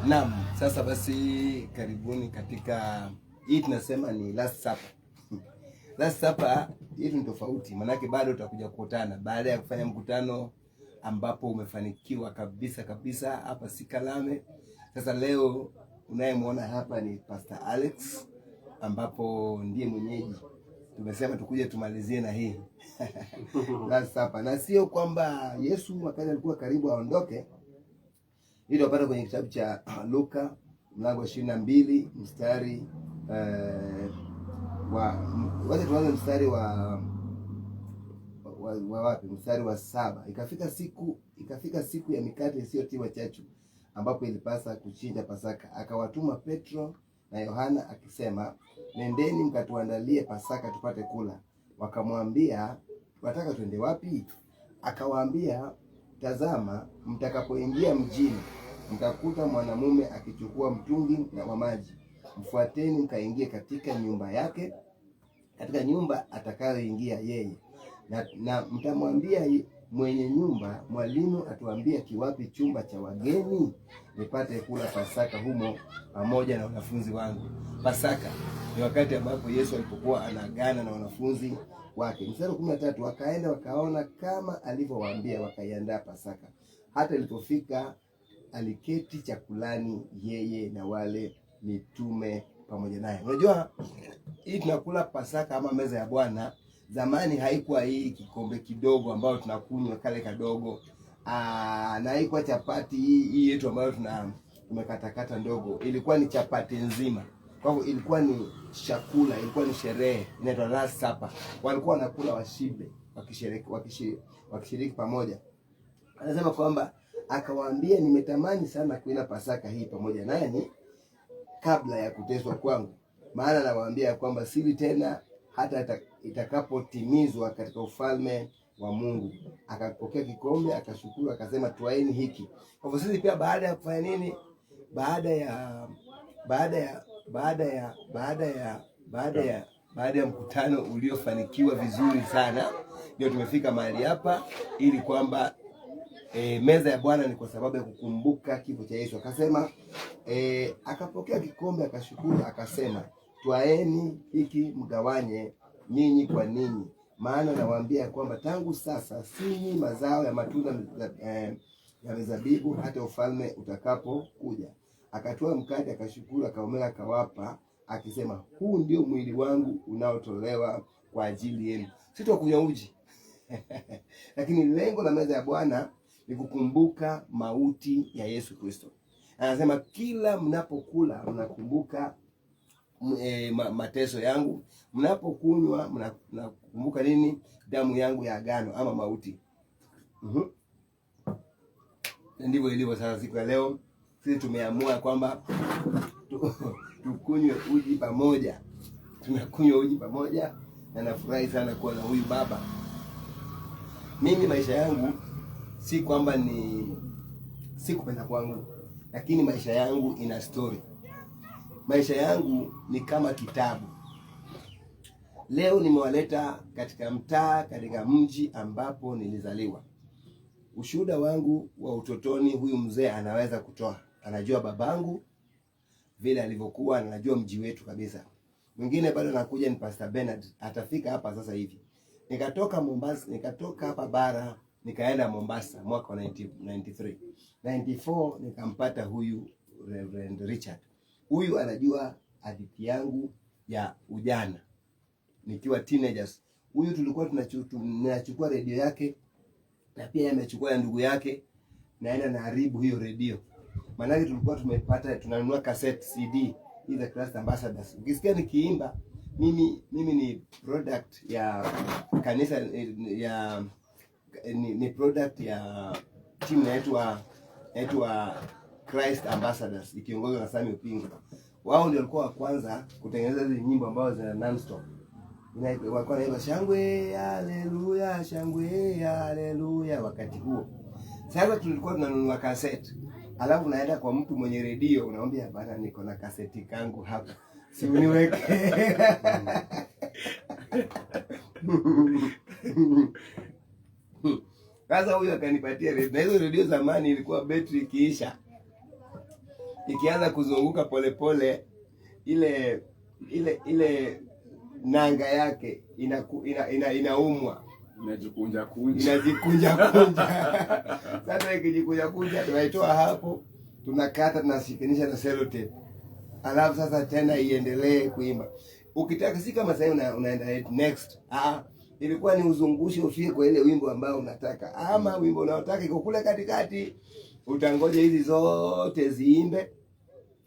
Naam, sasa basi karibuni katika hii tunasema ni last supper. Last supper hii ni tofauti, manake bado tutakuja kukutana baada ya kufanya mkutano ambapo umefanikiwa kabisa hapa Sikalame. Sasa leo unayemwona hapa ni Pastor Alex ambapo ndiye mwenyeji. Tumesema tukuje tumalizie na hii last supper. Na sio kwamba Yesu wakati alikuwa karibu aondoke. Hili tunapata kwenye kitabu cha Luka mlango 22 mstari wacha tuanze mstari wa wapi? Mstari wa 7. Ikafika siku ya mikate isiyotiwa chachu ambapo ilipasa kuchinja Pasaka. Akawatuma Petro na Yohana akisema, nendeni mkatuandalie Pasaka tupate kula. Wakamwambia, wataka twende wapi? Akawaambia, tazama, mtakapoingia mjini mtakuta mwanamume akichukua mtungi wa maji. Mfuateni mkaingie katika nyumba yake, katika nyumba atakayoingia yeye, na mtamwambia mwenye nyumba, mwalimu atuambia kiwapi chumba cha wageni nipate kula Pasaka humo pamoja na wanafunzi wangu. Pasaka ni wakati ambapo Yesu alipokuwa anaagana na wanafunzi wake. Mstari 13, wakaenda wakaona kama alivyowaambia, wakaiandaa Pasaka. Hata ilipofika aliketi chakulani yeye na wale mitume pamoja naye. Unajua hii tunakula Pasaka ama meza ya Bwana. Zamani haikuwa hii kikombe kidogo ambao tunakunywa kale kadogo. Na haikuwa chapati hii yetu ambayo tumekatakata ndogo. Ilikuwa ni chapati nzima. Kwa hivyo ilikuwa ni chakula, ilikuwa ni sherehe, inaitwa last supper. Walikuwa wanakula washibe, wakishiriki pamoja. Anasema kwamba akawaambia, nimetamani sana kuila Pasaka hii pamoja nanyi kabla ya kuteswa kwangu. Maana nawaambia kwamba sili tena hata itakapotimizwa katika ufalme wa Mungu. Akapokea kikombe, akashukuru, akasema, twaeni hiki. Kwa hivyo sisi pia baada ya kufanya nini? Baada ya mkutano uliofanikiwa vizuri sana, ndio tumefika mahali hapa ili kwamba meza ya Bwana ni kwa sababu ya kukumbuka kifo cha Yesu. Akasema akapokea kikombe, akashukuru, akasema, twaeni hiki mgawanye ninyi kwa ninyi, maana nawaambia kwamba tangu sasa sinywi mazao ya matunda ya mizabibu hata ufalme utakapokuja. Akatoa mkate, akashukuru, akaumega, akawapa, akisema, huu ndio mwili wangu unaotolewa kwa ajili yenu. Sitakunywa uji lakini lengo la meza ya Bwana ni kukumbuka mauti ya Yesu Kristo. Anasema kila mnapokula mnakumbuka mateso yangu, mnapokunywa mnakumbuka nini? Damu yangu ya agano ama mauti. Ndivyo ilivyo sasa siku ya leo. Sisi tumeamua kwamba tukunywe uji pamoja. Tunakunywa uji pamoja na nafurahi sana kuwa na huyu baba. Mimi maisha yangu si kwamba si kupenda kwangu, lakini maisha yangu ina story. Maisha yangu ni kama kitabu. Leo nimewaleta katika mtaa, katika mji ambapo nilizaliwa. Ushuhuda wangu wa utotoni huyu mzee anaweza kutoa. Anajua babangu vile alivyokuwa, anajua mji wetu kabisa. Mwingine bado anakuja ni Pastor Bernard, atafika hapa sasa hivi. Nikatoka Mombasa, nikatoka hapa bara, nikaenda Mombasa mwaka wa 1993. 94 nikampata huyu Reverend Richard. Huyu anajua hadithi yangu ya ujana nikiwa teenagers. Huyu tulikuwa tunachukua redio yake na pia amechukua ya ndugu yake, naenda na haribu hiyo redio. Maana tulikuwa tumepata, tunanunua cassette CD in the Christ Ambassadors. Ukisikia nikiimba, mimi ni product ya kanisa ni product ya timu inaitwa Christ Ambassadors ikiongozwa na Sami Upingo. Wao ndio walikuwa wa kwanza kutengeneza hizo nyimbo ambazo zina non-stop. Walikuwa wanaimba shangwe haleluya, shangwe haleluya wakati huo. Sasa tulikuwa tunanunua cassette. Alafu naenda kwa mtu mwenye redio, unamwambia bana, niko na kaseti kangu hapa, si uniweke. Sasa huyo akanipatia redio. Na hizo redio zamani ilikuwa betri ikiisha ikianza kuzunguka polepole ile nanga yake inaumwa, inajikunja. Sasa ikijikunja tunaitoa hapo, tunakata, tunashikanisha na sellotape, alafu sasa tena iendelee kuimba. Ukitaka si kama sasa unaenda next, ilikuwa ni uzungushe ufike kwa ile wimbo ambao unataka, ama wimbo unaotaka iko kule katikati, utangoja hizi zote ziimbe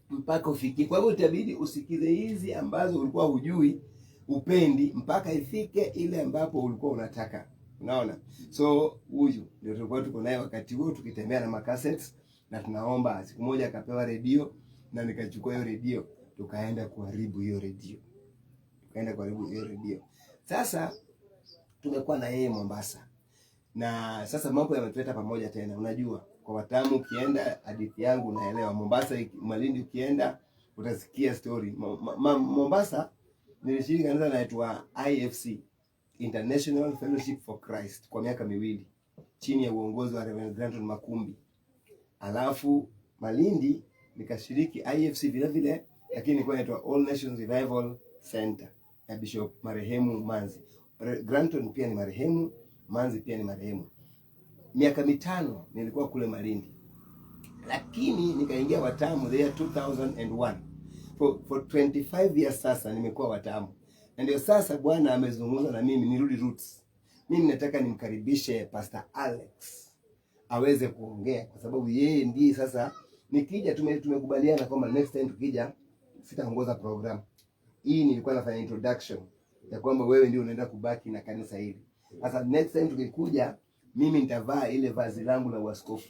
mpaka ufikie. Kwa hivyo itabidi usikize hizi ambazo ulikuwa hujui, upendi, mpaka ifike ile ambapo ulikuwa unataka. Unaona? So huyu ndio tulikuwa tuko naye wakati huo tukitembea na makassettes, na tunaomba siku moja akapewa redio, na nikachukua hiyo redio tukaenda kuharibu hiyo redio. Sasa tumekuwa na yeye Mombasa, na sasa mambo yametuleta pamoja tena. Unajua, kwa Watamu ukienda, hadithi yangu unaelewa. Mombasa, Malindi ukienda utasikia story. Mombasa nilishiriki kanisa linaloitwa IFC, International Fellowship for Christ, kwa miaka 2 chini ya uongozi wa Reverend Granton Makumbi. Alafu Malindi nikashiriki IFC vile vile, lakini ilikuwa inaitwa All Nations Revival Center ya Bishop marehemu Manzi. Granton pia ni marehemu, Manzi pia ni marehemu. Miaka 5 nilikuwa kule Malindi, lakini nikaingia Watamu there 2001. For 25 years sasa nimekuwa Watamu. Na ndio sasa Bwana amezungumza na mimi nirudi roots. Mimi nataka nimkaribishe Pastor Alex aweze kuongea, kwa sababu yeye ndiye sasa nikija, tumekubaliana kwamba next time tukija sitaongoza program hii. Nilikuwa nafanya introduction ya kwamba wewe ndio unaenda kubaki na kanisa hili. Sasa next time tukikuja, mimi nitavaa ile vazi langu la uaskofu,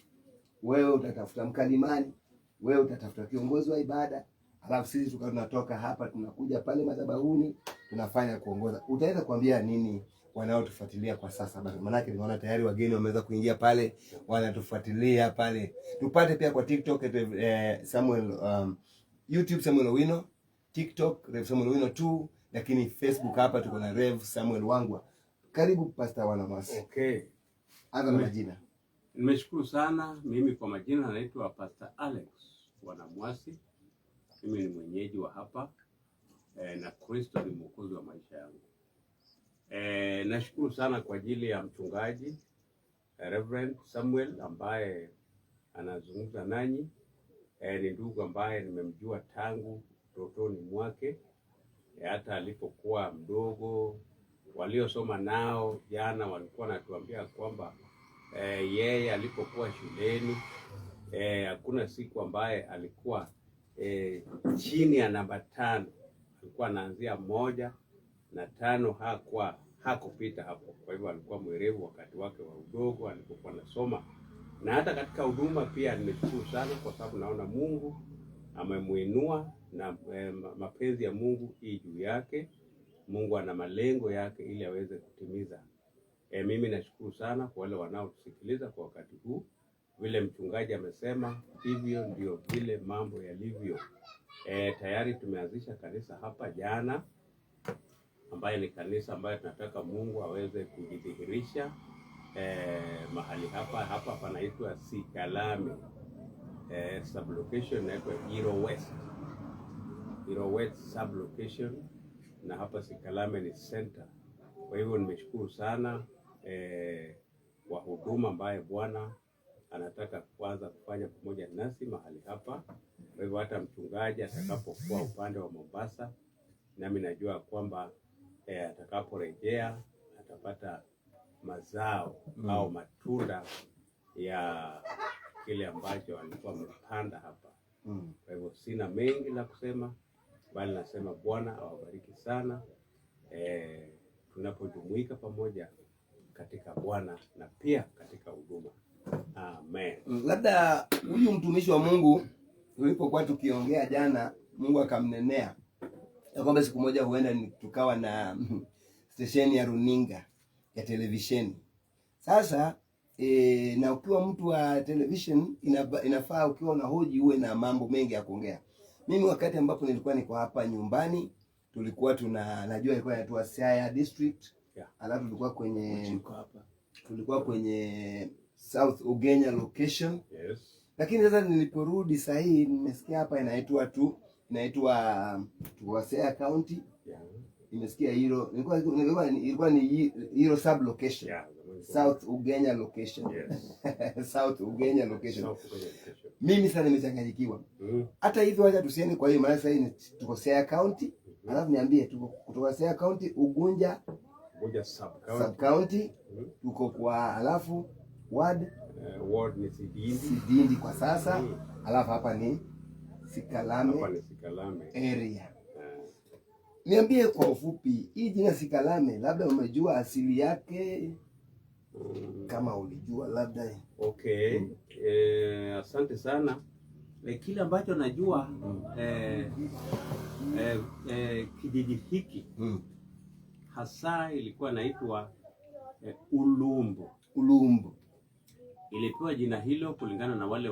wewe utatafuta mkalimani, wewe utatafuta kiongozi wa ibada, alafu sisi tunatoka hapa tunakuja pale madhabahuni tunafanya kuongoza. Utaweza kuambia nini wanaotufuatilia kwa sasa? Maana nimeona tayari wageni wameweza kuingia pale, wanatufuatilia pale. Tupate pia kwa TikTok Samuel, YouTube Samuel Owino, TikTok Rev Samuel Owino 2, lakini Facebook hapa tuko na Rev Samuel Wangwa. Karibu Pastor Wanamwasi. Okay. Anza na majina. Nimeshukuru sana. Mimi kwa majina naitwa Pastor Alex Wanamwasi. Mimi ni mwenyeji wa hapa na Kristo ni mwokozi wa maisha yangu. Nashukuru sana kwa ajili ya mchungaji Reverend Samuel ambaye anazungumza nanyi. Ni ndugu ambaye nimemjua tangu utotoni mwake, hata alipokuwa mdogo. Waliosoma nao jana walikuwa natuambia kwamba yeye alipokuwa shuleni hakuna siku ambaye alikuwa chini ya namba 5. Alikuwa anaanzia 1 na 5, hakupita hapo. Kwa hivyo alikuwa mwerevu wakati wake wa udogo alipokuwa anasoma. Na hata katika huduma pia nimeshukuru sana, kwa sababu naona Mungu amemuinua na mapenzi ya Mungu hii juu yake. Mungu ana malengo yake ili aweze kutimiza. Mimi nashukuru sana kwa wale wanaotusikiliza kwa wakati huu. Vile mchungaji amesema, hivyo ndio vile mambo yalivyo. Tayari tumeanzisha kanisa hapa jana, ambaye ni kanisa ambaye tunataka Mungu aweze kujidhihirisha mahali hapa panaitwa Sikalame. Sublocation inaitwa Iro West sublocation, na hapa Sikalame ni center. Kwa hivyo nimeshukuru sana kwa huduma ambaye Bwana anataka kuanza kufanya pamoja nasi mahali hapa. Kwa hivyo hata mchungaji atakapokuwa upande wa Mombasa, nami najua kwamba atakaporejea atapata mazao au matunda ya kile ambacho alikuwa amepanda hapa. Kwa hivyo sina mengi la kusema, bali nasema Bwana awabariki sana tunapojumuika pamoja katika Bwana na pia katika huduma. Amen. Labda huyu mtumishi wa Mungu tulipokuwa tukiongea jana, Mungu akamnenea ya kwamba siku moja huenda tukawa na stesheni ya runinga ya televisheni. Sasa na ukiwa mtu wa television inafaa ukiwa unahoji uwe na mambo mengi ya kuongea. Mimi wakati ambapo nilikuwa niko hapa nyumbani, tulikuwa najua ilikuwa inaitwa Siaya District. Alafu tulikuwa kwenye South Ugenya location. Yes. Lakini sasa niliporudi sasa hii nimesikia hapa inaitwa Wasea County. Yeah. Nimesikia hilo. Ilikuwa ni hilo sub location. Yeah. South Ugenya location. Yes. South Ugenya location. South Ugenya location. Mimi sasa nimechanganyikiwa. Hata hivyo wacha tusiende kwa hiyo maana sasa hii tuko Siaya County. Alafu niambie tuko kutoka Siaya County Ugunja sub county. Tuko kwa alafu ward ni Sidindi kwa sasa. Alafu hapa ni Sikalame. Hapa ni Sikalame area. Niambie kwa ufupi, hii jina Sikalame labda umejua asili yake? Kama ulijua labda. Okay. Asante sana. Kile ambacho najua kijiji hiki hasa ilikuwa naitwa Ulumbu. Ulumbu Ilipewa jina hilo kulingana na wale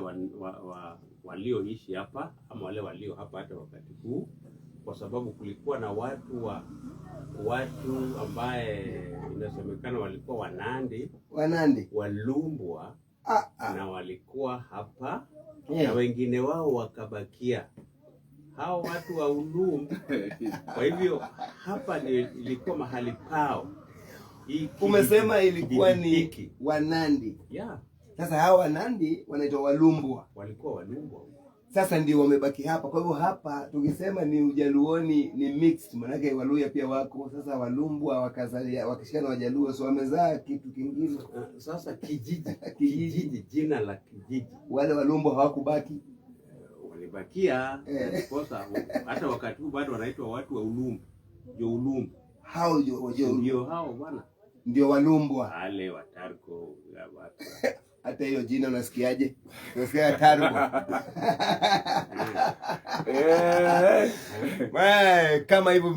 walioishi hapa ama wale walio hapa hata wakati huu, kwa sababu kulikuwa na watu ambaye inasemekana walikuwa Wanandi Walumbwa na walikuwa hapa na wengine wao wakabakia hao watu wa Ulumbu. Kwa hivyo hapa ilikuwa mahali pao. Umesema ilikuwa ni Wanandi. Yeah. Sasa hao Wanandi wanaitwa Walumbwa. Walikuwa Walumbwa. Sasa ndio wamebaki hapa. Kwa hivyo hapa tukisema ni Ujaluoni ni mixed, maana Waluya pia wako. Sasa Walumbwa wakazalia wakishikana Wajaluo, so wamezaa kitu kingine. Sasa kijiji jina la kijiji. Wale Walumbwa hawakubaki. Walibakia. Kosa hata wakati huu bado wanaitwa watu wa Ulumbu. Ndio Ulumbu. Hao ndio hao bwana. Ndio Walumbwa. Wale Watarko watu. Hata hiyo jina unasikiaje? Unasikia Tarbo. Kama hivyo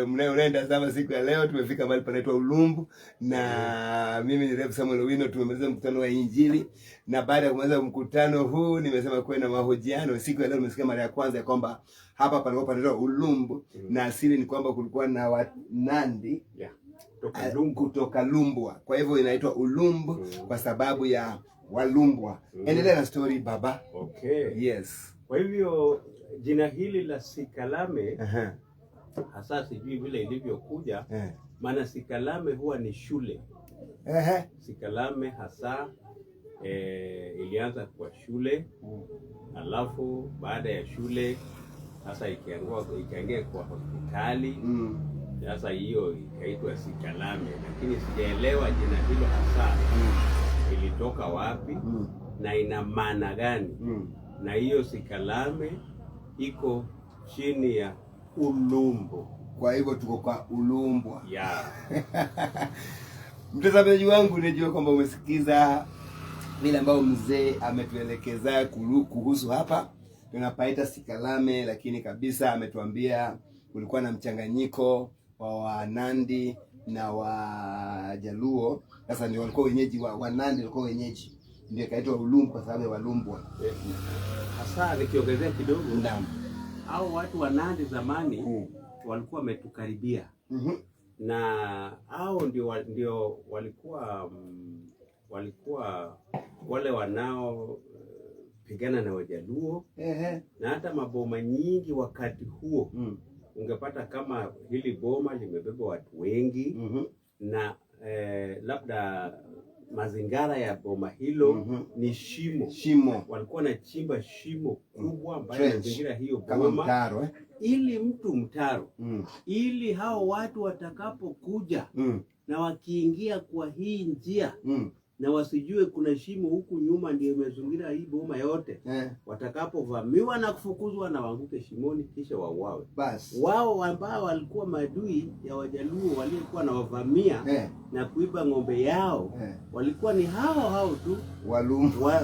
mnaenda zama siku ya leo tumefika mahali panaitwa Ulumbu, na mimi ni Rev Samuel Owino. Tumemaliza mkutano wa Injili, na baada ya kumaliza mkutano huu nimesema kwa na mahojiano. Siku ya leo nimesikia mara ya kwanza kwamba hapa palikuwa panaitwa Ulumbu, na asili ni kwamba kulikuwa na Wanandi kutoka Lumbwa. Kwa hivyo inaitwa Ulumbu kwa sababu ya Walumbwa. Endelea na story baba. Okay. Yes. Kwa hivyo jina hili la Sikalame hasa sijui vile ilivyokuja, maana Sikalame huwa ni shule. Sikalame hasa ilianza kwa shule, alafu baada ya shule sasa ikaingia kwa hospitali. Sasa hiyo ikaitwa Sikalame, lakini sijaelewa jina hilo hasa ilitoka wapi na ina maana gani. Na hiyo Sikalame iko chini ya Ulumbu. Kwa hivyo tuko kwa Ulumbwa. Yeah. Mtazamaji wangu, najua kwamba umesikiza vile ambao mzee ametuelekeza kuhusu hapa. Tunapaita Sikalame, lakini kabisa ametuambia kulikuwa na mchanganyiko wa Wanandi na Wajaluo. Sasa ndio walikuwa wenyeji Wanandi walikuwa wenyeji. Ndio kaitwa Ulumbu kwa sababu ya Walumbwa. Hasa nikiongezea kidogo, hao watu Wanandi zamani walikuwa wametukaribia. Na hao ndio walikuwa wale wanao pigana na Wajaluo. Na hata maboma nyingi wakati huo ungepata kama hili boma limebeba watu wengi. Na labda mazingara ya boma hilo ni shimo. Walikuwa na chimba shimo kubwa ambayo mazingira hiyo boma kama mtaro, ili mtaro ili hao watu watakapokuja na wakiingia kwa hii njia na wasijue kuna shimo huku nyuma ndio imezingira hii boma yote, watakapovamiwa na kufukuzwa na waanguke shimoni kisha wauawe. Basi wao ambao walikuwa maadui ya Wajaluo waliokuwa na wavamia na kuiba ng'ombe yao walikuwa ni hao tu Walumbwa.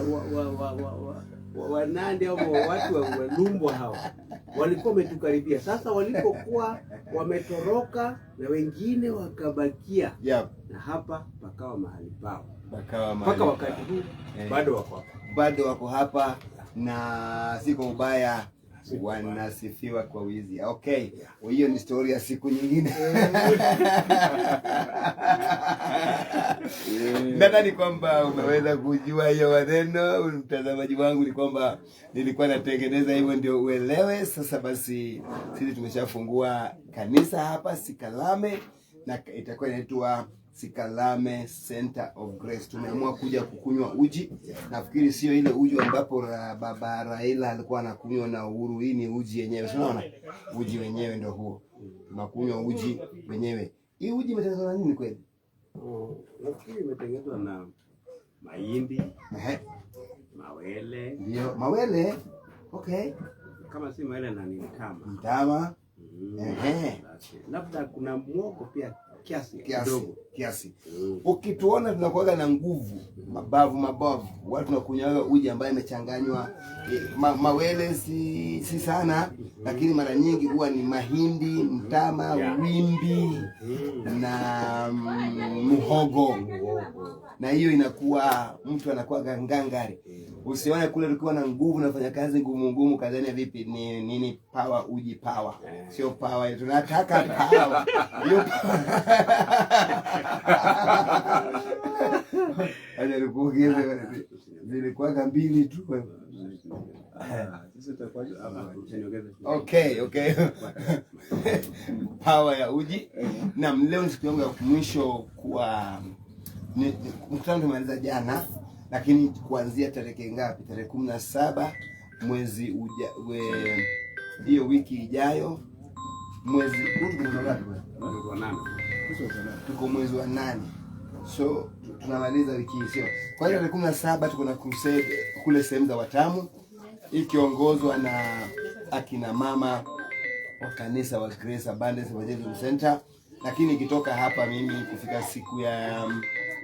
Wanandi au watu wa Walumbwa hao walikuwa wametukaribia. Sasa walipokuwa wametoroka na wengine wakabakia, na hapa pakawa mahali pao. Mpaka wakati huu bado wako hapa. Bado wako hapa, na siko ubaya wanasifiwa kwa wizi. Okay, hiyo ni story ya siku nyingine. Nadhani kwamba umeweza kujua hiyo maneno. Mtazamaji wangu, ni kwamba nilikuwa natengeneza hivyo ndio uelewe. Sasa basi sisi tumeshafungua kanisa hapa Sikalame, na itakuwa inaitwa Sikalame Center of Grace. Tumeamua kuja kukunywa uji. Nafikiri sio ile uji ambapo baba Raila alikuwa anakunywa na Uhuru. Hii ni uji yenyewe. Unaona? Uji wenyewe ndio huo. Tunakunywa uji wenyewe. Hii uji imetengenezwa na nini kweli? Nafikiri imetengenezwa na mahindi, mawele. Ndio, mawele. Okay. Kama si mawele na ni mtama. Mtama. Labda kuna muogo pia kiasi. Ukituona tunakuwa na nguvu, mabavu. Watu tunakunywa uji ambaye imechanganywa mawele si sana, lakini mara nyingi huwa ni mahindi, mtama, wimbi na muhogo. Na hiyo inakuwa mtu anakuwa gangangari. Usione kule ulikuwa na nguvu nafanya kazi ngumu kadhani vipi ni nini power, uji power. Sio power, tunataka power. Hiyo zilikuwa mbili tu. Okay. Power ya uji. Na leo ni siku yangu ya mwisho kwa mkutano tumaliza jana, lakini kuanzia tarehe ngapi? Tarehe 17 mwezi hiyo wiki ijayo, mwezi tuko mwezi wa 8. So tunamaliza wiki hii, sio? Kwa hiyo tarehe 17 tuko na crusade kule sehemu za Watamu, ikiongozwa na akina mama wa kanisa wa Grace Abundance Evangelism Center. Lakini ikitoka hapa mimi kufika siku ya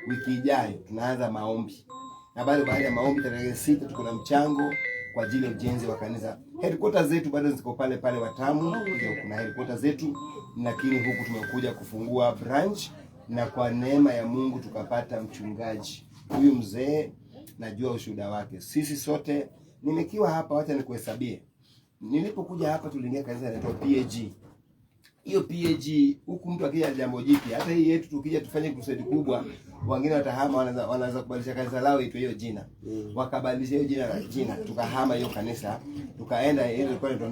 wiki ijayo tunaanza maombi. Na baada ya maombi tarehe 6 tuko na mchango kwa ajili ya ujenzi wa kanisa. Headquarters zetu bado ziko pale Watamu, ndio kuna headquarters zetu, lakini huku tumekuja kufungua branch, na kwa neema ya Mungu tukapata mchungaji. Huyu mzee najua ushuhuda wake. Sisi sote nimekiwa hapa, wacha nikuhesabie. Nilipokuja hapa tuliingia kanisa linaloitwa PAG. Hiyo PAG huku mtu akija jambo jipya, hata hii yetu tukija tufanye crusade kubwa, wengine watahama, wanaanza kubadilisha kanisa lao itwe hiyo jina. Wakabadilisha hiyo jina, tukahama hiyo kanisa, tukaenda ile ilikuwa inaitwa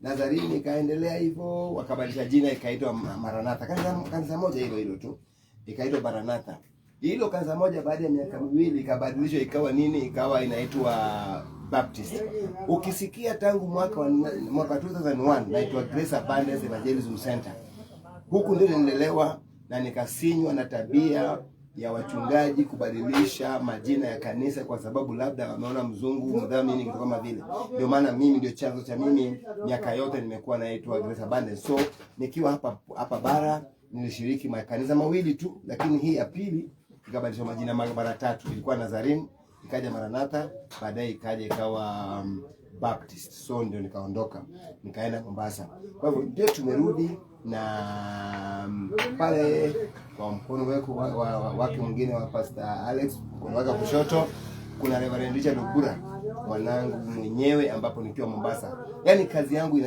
Nazarene ikaendelea hivyo, wakabadilisha jina ikaitwa Maranatha. Kanisa moja hilo tu ikaitwa Maranatha. Hilo kanisa moja baada ya miaka 2 ikabadilishwa ikawa nini? Ikawa inaitwa Baptist. Ukisikia tangu mwaka 2001 naitwa Grace Abundance Evangelism Center. Huku ndio nilelewa na nikasinywa na tabia ya wachungaji kubadilisha majina ya kanisa kwa sababu labda wameona mzungu mdhamini kitu kama vile. Ndio maana mimi ndio chanzo cha mimi miaka yote nimekuwa naitwa Grace Abundance. So nikiwa hapa bara nilishiriki makanisa 2 tu, lakini hii ya pili ikabadilishwa majina mara 3. Ilikuwa Nazarene, ikaja Maranatha, baadaye ikawa Baptist. So ndio nikaondoka nikaenda Mombasa. Kwa hivyo ndio tumerudi, na pale kwa mkono wake mwingine wa Pastor Alex, mkono wake kushoto kuna Reverend Richard Ogura, mwanangu mwenyewe, ambapo nikiwa Mombasa. Yaani kazi yangu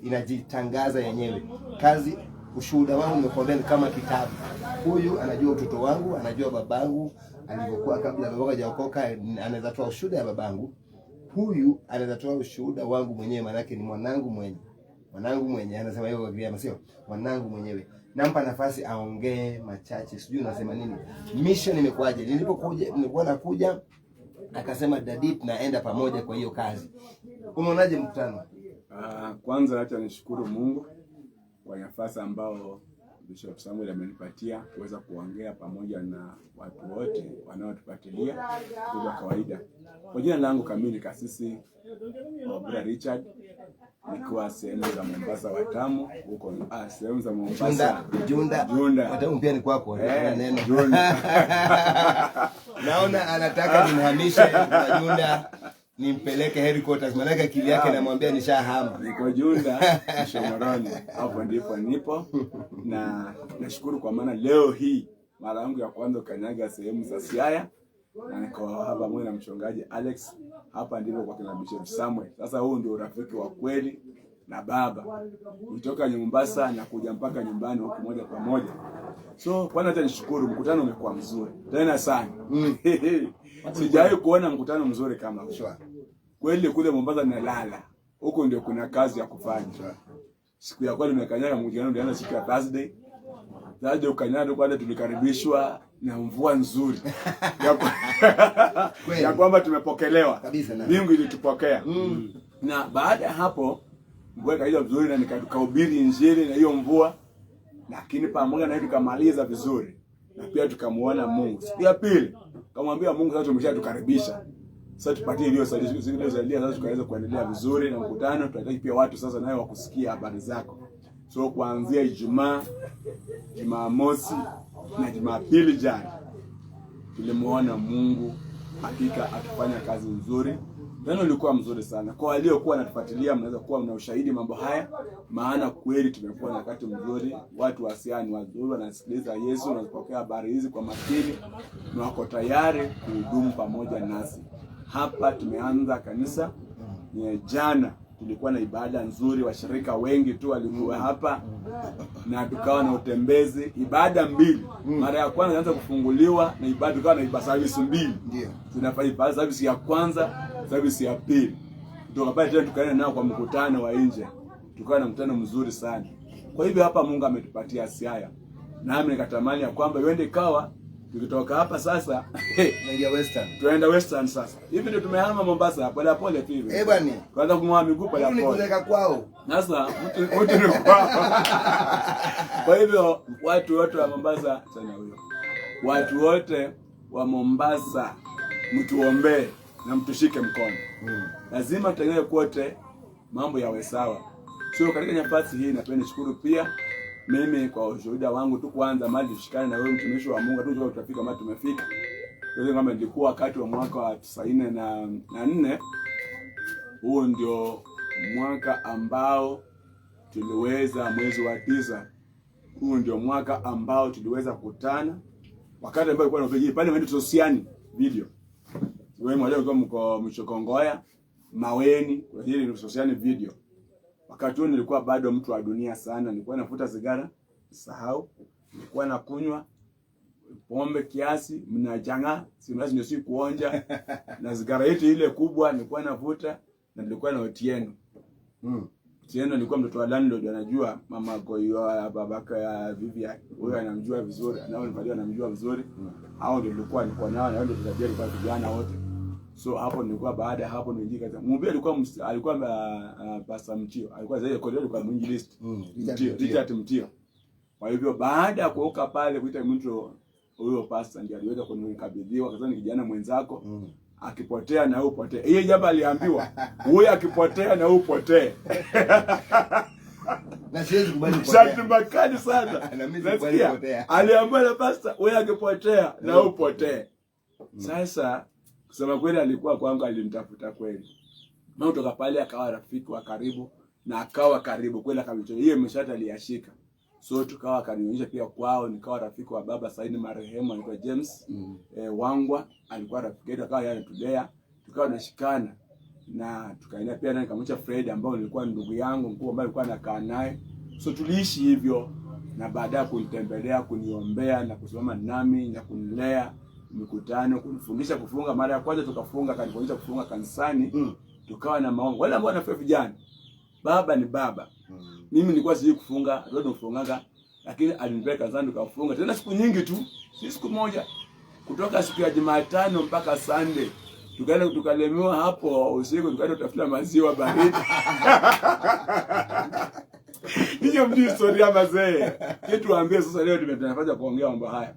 inajitangaza yenyewe. Kazi ushuhuda wangu nimekwambia kama kitabu. Huyu anajua utoto wangu, anajua babangu alivyokuwa kabla babangu hajaokoka, anaweza toa ushuhuda ya babangu. Huyu anaweza toa ushuhuda wangu mwenyewe, maana yake ni mwanangu mwenyewe. Anasema hivyo Giriama, sio? Mwanangu mwenyewe. Nampa nafasi aongee machache. Sijui nasema nini. Mission imekuaje? Nilikuwa nakuja akasema Daddy tunaenda pamoja kwa hiyo kazi. Umeonaje mkutano? Kwanza acha nishukuru Mungu kwa nafasi ambao Bishop Samuel amenipatia kuweza kuongea pamoja na watu wote wanaotufuatilia kwa kawaida. Kwa jina langu kamili Kasisi Ogura Richard, nikiwa sehemu za Mombasa Watamu huko, sehemu za Mombasa Junda. Watamu pia ni kwako, neno Junda. Naona anataka nimhamishe Junda nimpeleke headquarters, maana akili yake namwambia nishahama. Niko Junda, Shomoroni. Hapo ndipo nipo, na nashukuru kwa maana leo hii mara yangu ya kwanza kanyaga sehemu za Siaya, na niko hapa pamoja na mchungaji Alex. Hapa ndipo kwa kina Bishop Samuel. Sasa huu ndio urafiki wa kweli na baba. Kutoka Mombasa na kuja mpaka nyumbani huko moja kwa moja. So kwanza hata nishukuru, mkutano umekuwa mzuri. Tena sana. Sijawahi kuona mkutano mzuri kama huu. Kweli kule Mombasa nalala. Huko ndio kuna kazi ya kufanya. Siku ya kwanza nimekanyaga mkutano ndio siku ya Thursday. Thursday ukanyaga kwanza tulikaribishwa na mvua nzuri. Ya kwamba tumepokelewa. Mbingu ilitupokea. Na baada ya hapo mvua ikaja vizuri na nikahubiri injili na hiyo mvua, lakini pamoja na hiyo tukamaliza vizuri na pia tukamuona Mungu. Siku ya pili kamwambia Mungu, sasa tumeshatukaribisha, sasa tupatie hiyo zalia, sasa tukaweza kuendelea vizuri na mkutano. Tunahitaji pia watu sasa nayo wakusikia habari zako. So kuanzia Ijumaa, Jumamosi na Jumapili jana tulimuona Mungu hakika akifanya kazi nzuri. Neno lilikuwa mzuri sana. Kwa waliokuwa wanatufuatilia, mnaweza kuwa mna ushahidi mambo haya, maana kweli tumekuwa na wakati mzuri. Watu wa Siani wazuri wanasikiliza Yesu, wanapokea habari hizi kwa makini na wako tayari kuhudumu pamoja nasi. Hapa tumeanza kanisa jana, tulikuwa na ibada nzuri, washirika wengi tu walikuwa hapa na tukawa na utembezi, ibada mbili. Mara ya kwanza ilianza kufunguliwa na ibada, tukawa na ibada service mbili. Ndio. Tunafanya ibada service ya kwanza, service ya pili. Kutoka pale tena tukaenda nao kwa mkutano wa nje. Tukawa na mkutano mzuri sana. Kwa hivyo hapa Mungu ametupatia siaya. Nami nikatamani ya kwamba iende ikawa tukitoka hapa sasa tunaingia Western. Tunaenda Western sasa. Hivi ndio tumehama Mombasa pole pole tu hivi. Bwana. Kwanza kumwa miguu pole pole. Nipeleka kwao. Sasa mtu ni kwao. Kwa hivyo watu wote wa Mombasa sana huyo. Watu wote wa Mombasa mtuombee na mtushike mkono. Lazima tutengeneze kote mambo yawe sawa. So katika nafasi hii napenda nishukuru pia mimi kwa ushuhuda wangu tu, kwanza mali tushikane na wewe mtumishi wa Mungu, tu tutafika mahali tumefika. Ndio kama nilikuwa wakati wa mwaka wa 94. Huo ndio mwaka ambao tuliweza, mwezi wa 9. Huo ndio mwaka ambao tuliweza kukutana. Wakati ambao ilikuwa napigia pale mwetu Sosiani video. Wewe mmoja kwa mko Mchokongoya, Maweni, kwa hiyo ni Sosiani video. Wakati huo nilikuwa bado mtu wa dunia sana, nilikuwa nafuta sigara, sahau, nilikuwa nakunywa pombe kiasi, mnachanga, simazi ndio kuonja na sigara yetu ile kubwa nilikuwa navuta, na nilikuwa na Otieno. Otieno nilikuwa mtoto wa landlord, anajua mama Goyo, babaka ya Vivian. Huyo anamjua vizuri, nao nilikuwa anamjua vizuri. Hao ndio nilikuwa nao, na ndio tutajia kwa vijana wote. So hapo nilikuwa, baada ya hapo niliingia kaza. Mumbi alikuwa Pastor Mtio. Alikuwa zaidi kwa alikuwa mwinjilisti. Richard Mtio. Kwa hivyo baada ya kuoka pale kuita mtu huyo pastor ndiye aliweza kunikabidhiwa, akasema kijana mwenzako akipotea na wewe upotee. Yeye jambo aliambiwa, wewe akipotea na wewe upotee. Na siwezi kubali kupotea. Shati makali sana. Nasikia aliambiwa na pastor, wewe akipotea na wewe upotee. Sasa kusema kweli alikuwa kwangu, alinitafuta kweli. Na kutoka pale akawa rafiki wa karibu na akawa karibu kweli kabisa. Hiyo mshata aliyashika. So tukawa kanionyesha pia kwao, nikawa rafiki wa baba Saini marehemu anaitwa James Wangwa, alikuwa rafiki yetu, akawa yeye tudea, tukawa tunashikana na tukaenda pia na nikamwacha Fred ambao nilikuwa ndugu yangu mkubwa ambaye alikuwa anakaa naye. So tuliishi hivyo, na baadaye kunitembelea, kuniombea na kusimama nami na kunilea mikutano, kunifundisha kufunga. Mara ya kwanza tukafunga, kanifundisha kufunga kanisani. Tukawa na maombi. Wale ambao wanafanya vijana, baba ni baba. Mimi nilikuwa sijui kufunga, ndio nifungaga, lakini alinipeleka kanisani tukafunga. Tena siku nyingi tu, si siku moja. Kutoka siku ya Jumatano mpaka Sunday. Tukaenda tukalemewa hapo usiku, tukaenda kutafuta maziwa baridi. Hiyo ndio historia mazee. Kitu waambie sasa, leo tunafanya kuongea mambo haya.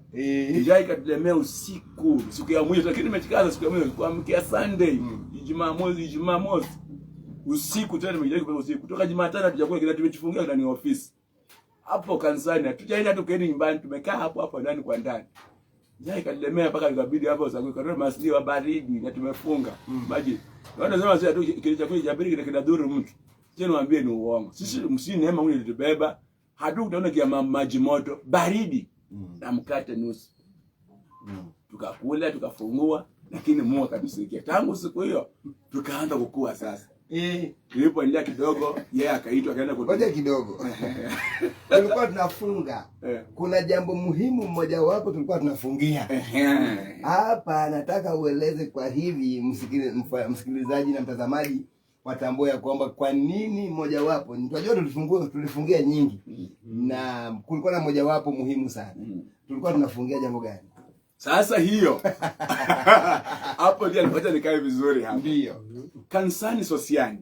Njai katulemea usiku, siku ya mwisho, lakini nimechikaza siku ya mwisho kuamkia Sunday, Jumamosi. Usiku tena nimejaribu kupanga usiku. Kutoka Jumatano hatujakuwa kila tumejifungia ndani ya ofisi. Hapo kanisani hatujaenda tukaenda nyumbani, tumekaa hapo ndani kwa ndani. Njai katulemea mpaka ikabidi hapo sasa kwa maziwa baridi na tumefunga. Maji. Wanasema sasa tu kile chakula cha baridi kinadhuru mtu. Je, niwaambie ni uongo. Sisi msini neema ngine litubeba. Hatukuona kia maji moto baridi na mkate nusu. Tukakula, tukafungua, lakini Mungu akatusikia. Tangu siku hiyo tukaanza kukua sasa. Tulipoendelea kidogo, yeye akaitwa akaenda ngoja kidogo. Tulikuwa tunafunga. Kuna jambo muhimu mmoja wapo tulikuwa tunafungia. Hapa nataka ueleze kwa hivi msikilizaji na mtazamaji watambue ya kwamba kwa nini mmoja wapo. Tunajua tulifungia nyingi. Na kulikuwa na mmoja wapo muhimu sana. Tulikuwa tunafungia jambo gani? Sasa hiyo hapo ndio nilipata nikae vizuri hapo. Ndio. Kanisani Sosiani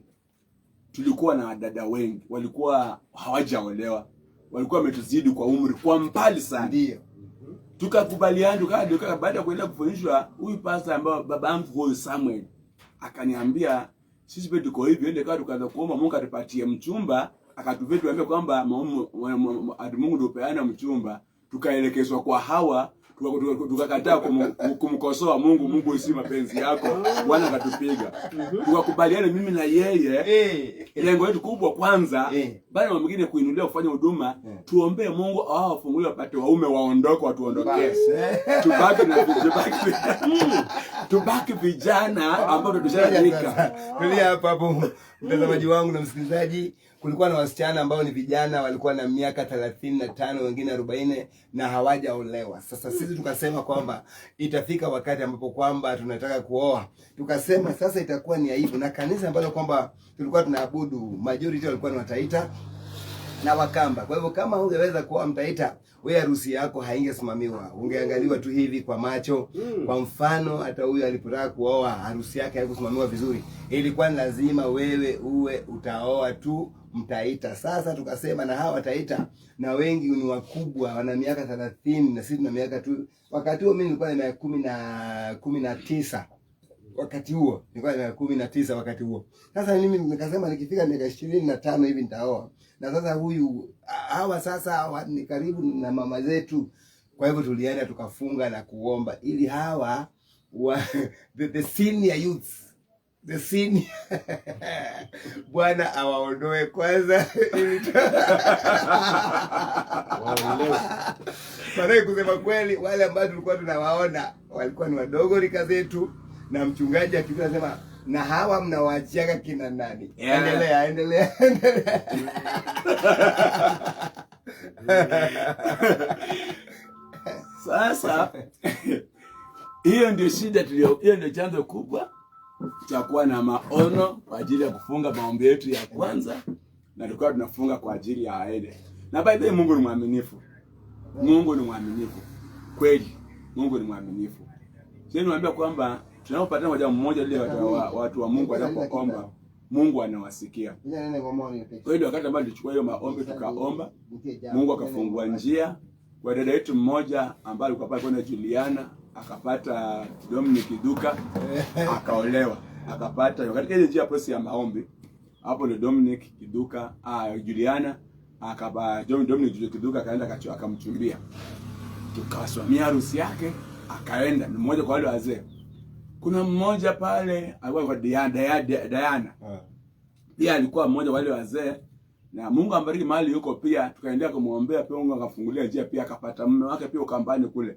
tulikuwa na dada wengi, walikuwa hawajaolewa, walikuwa wametuzidi kwa umri kwa mbali sana. Ndio. Tukakubaliana baada ya kuenda kufundishwa, huyu pastor ambao babangu huyu Samuel akaniambia sisi pia tuko hivi, ende kwa tukaanza kuomba Mungu atupatie mchumba, akatuambia kwamba Mungu ndio peana mchumba. Tukaelekezwa kwa Hawa, tukakataa kumkosoa Mungu. Mungu si mapenzi yako, Bwana akatupiga. Tukakubaliana mimi na yeye, lengo letu kubwa kwanza, baada ya mwingine kuinulia kufanya huduma, tuombee Mungu awafungulie wapate waume waondoke, watuondokee. Tubaki vijana ambao tutashanika. Tulia hapo mtazamaji wangu na msikilizaji. Kulikuwa na wasichana ambao ni vijana, walikuwa na miaka 35, wengine 40 na hawajaolewa. Sasa sisi tukasema kwamba itafika wakati ambapo kwamba tunataka kuoa. Tukasema sasa itakuwa ni aibu, na kanisa ambalo kwamba tulikuwa tunaabudu majority walikuwa ni Wataita na Wakamba. Kwa hivyo kama ungeweza kuoa Mtaita, wewe harusi yako haingesimamiwa. Ungeangaliwa tu hivi kwa macho. Kwa mfano hata huyu alipotaka kuoa, harusi yake haikusimamiwa vizuri. Ilikuwa lazima wewe uwe utaoa tu Mtaita. Sasa tukasema na hawa Wataita na wengi ni wakubwa, wana miaka 30 na sisi tuna miaka tu. Wakati huo mimi nilikuwa na miaka 19. Wakati huo nilikuwa na miaka 19 wakati huo. Sasa mimi nikasema nikifika miaka 25 hivi nitaoa. Na sasa huyu hawa sasa ni karibu na mama zetu. Kwa hivyo tulienda tukafunga na kuomba ili hawa the senior youths, the senior Bwana awaondoe kwanza ili Maana kusema kweli wale ambao tulikuwa tunawaona walikuwa ni wadogo rika zetu, na mchungaji akisema na hawa mnawaachiaga kina nani? Endelea. Sasa hiyo ndio shida hiyo ndio chanzo kubwa cha kuwa na maono kwa ajili ya kufunga maombi yetu ya kwanza, na tulikuwa tunafunga kwa ajili ya Aede. Na by the way, Mungu ni mwaminifu. Mungu ni mwaminifu. Kweli, Mungu ni mwaminifu. Sasa niwaambia kwamba tunapopata moja mmoja ile watu wa Mungu wanapoomba, Mungu anawasikia. Kwa hiyo wakati ambao tulichukua hiyo maombi tukaomba, Mungu akafungua njia kwa dada yetu mmoja ambaye alikuwa pale kwa Juliana, akapata Dominic Duka, akaolewa, akapata katika ile njia process ya maombi. Hapo ndio Dominic Duka, Juliana akaba Dominic Duka akaenda akamchumbia. Tukawasimamia harusi yake, akaenda ni mmoja kwa wale wazee. Kuna mmoja pale alikuwa kwa Diana. Pia alikuwa mmoja wale wazee, na Mungu ambariki mahali yuko pia. Tukaendelea kumuombea pia, Mungu akafungulia njia pia, akapata mume wake pia ukambani kule.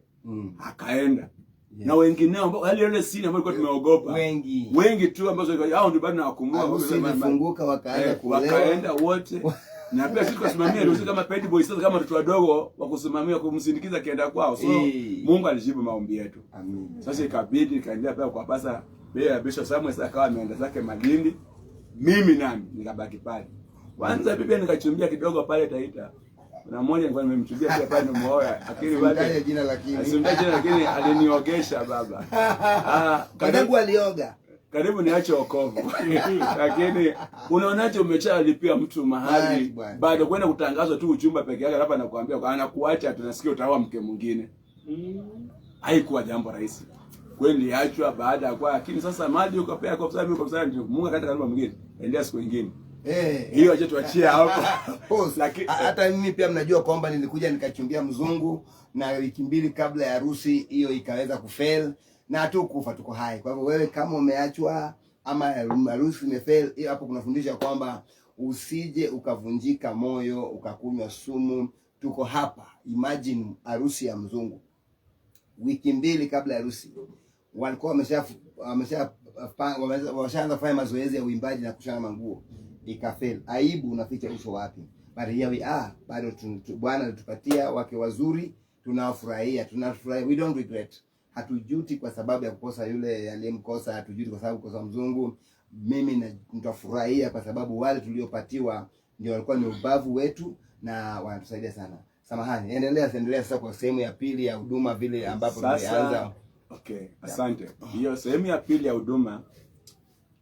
Akaenda. Na wengineo ambao hali ile sini ambao tulikuwa tumeogopa. Wengi tu ambao hao ndio bado nawakumbuka wamefunguka wakaenda wote. Na pia sisi tukasimamia ndio kama Pedi Boys, sasa kama watoto wadogo wa kusimamia kumsindikiza kienda kwao. So Mungu alijibu maombi yetu. Amen. Sasa ikabidi kaendelea pia kwa pasa Bishop Samuel sasa akawa ameenda zake Malindi. Mimi nami nikabaki pale. Kwanza bibi nikachumbia kidogo pale Taita. Na mmoja nilikuwa nimemchumbia pia pale Moya, lakini baada jina lakini aliniogesha baba. Karibu alioga. Karibu niache wokovu. Lakini unaonaje umeshalipia mtu mahali bado kwenda kutangazwa tu uchumba peke yake, hapa nakwambia anakuacha tunasikia utaoa mke mwingine. Haikuwa jambo rahisi. Kweli niachwa baada ya kwa, lakini sasa mali uko pia kwa sababu Mungu akata karibu mwingine. Endea siku nyingine. Hiyo aje tuachie hapo. Lakini hata mimi pia mnajua kwamba nilikuja nikachumbia mzungu na wiki mbili kabla ya harusi hiyo ikaweza kufail. Na tu kufa tuko hai. Kwa hivyo wewe kama umeachwa ama harusi imefail, hapo kunafundisha kwamba usije ukavunjika moyo ukakunywa sumu. Tuko hapa. Imagine harusi ya mzungu. Wiki mbili kabla ya harusi walikuwa wameshaanza kufanya mazoezi ya uimbaji na kushona manguo, ikafeli. Aibu unaficha uso wapi? But here we are, bado Bwana alitupatia wake wazuri, tunawafurahia, we don't regret. Hatujuti kwa sababu ya kukosa yule aliyemkosa, hatujuti kwa sababu kukosa mzungu. Mimi nitafurahia kwa sababu wale tuliopatiwa ndio walikuwa ni ubavu wetu na wanatusaidia sana. Samahani, endelea sasa kwa sehemu ya pili ya huduma vile ambapo tumeanza. Okay, asante. Hiyo sehemu ya pili ya huduma,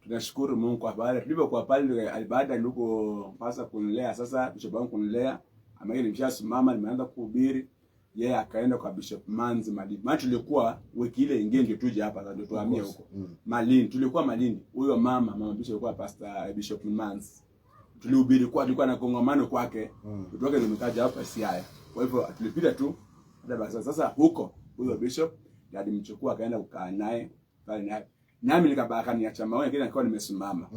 tunashukuru Mungu kwa baada tulipokuwa pale alibada ndugu pasa kunilea. Sasa bishop wangu kunilea, ambaye nimeshasimama nimeanza kuhubiri, yeye akaenda kwa Bishop Manzi Malindi. Maana tulikuwa wiki ile ingine ndio tuje hapa ndio tuhamie huko. Malindi, tulikuwa Malindi. Huyo mama Bishop alikuwa pastor Bishop Manzi. Tulihubiri tulikuwa na kongamano kwake. Kutoka nimekaja hapa Siaya. Kwa hivyo tulipita tu sasa huko huyo bishop alimchukua akaenda kukaa naye pale naye. Nami nikabaka niacha mawe kile nilikuwa nimesimama.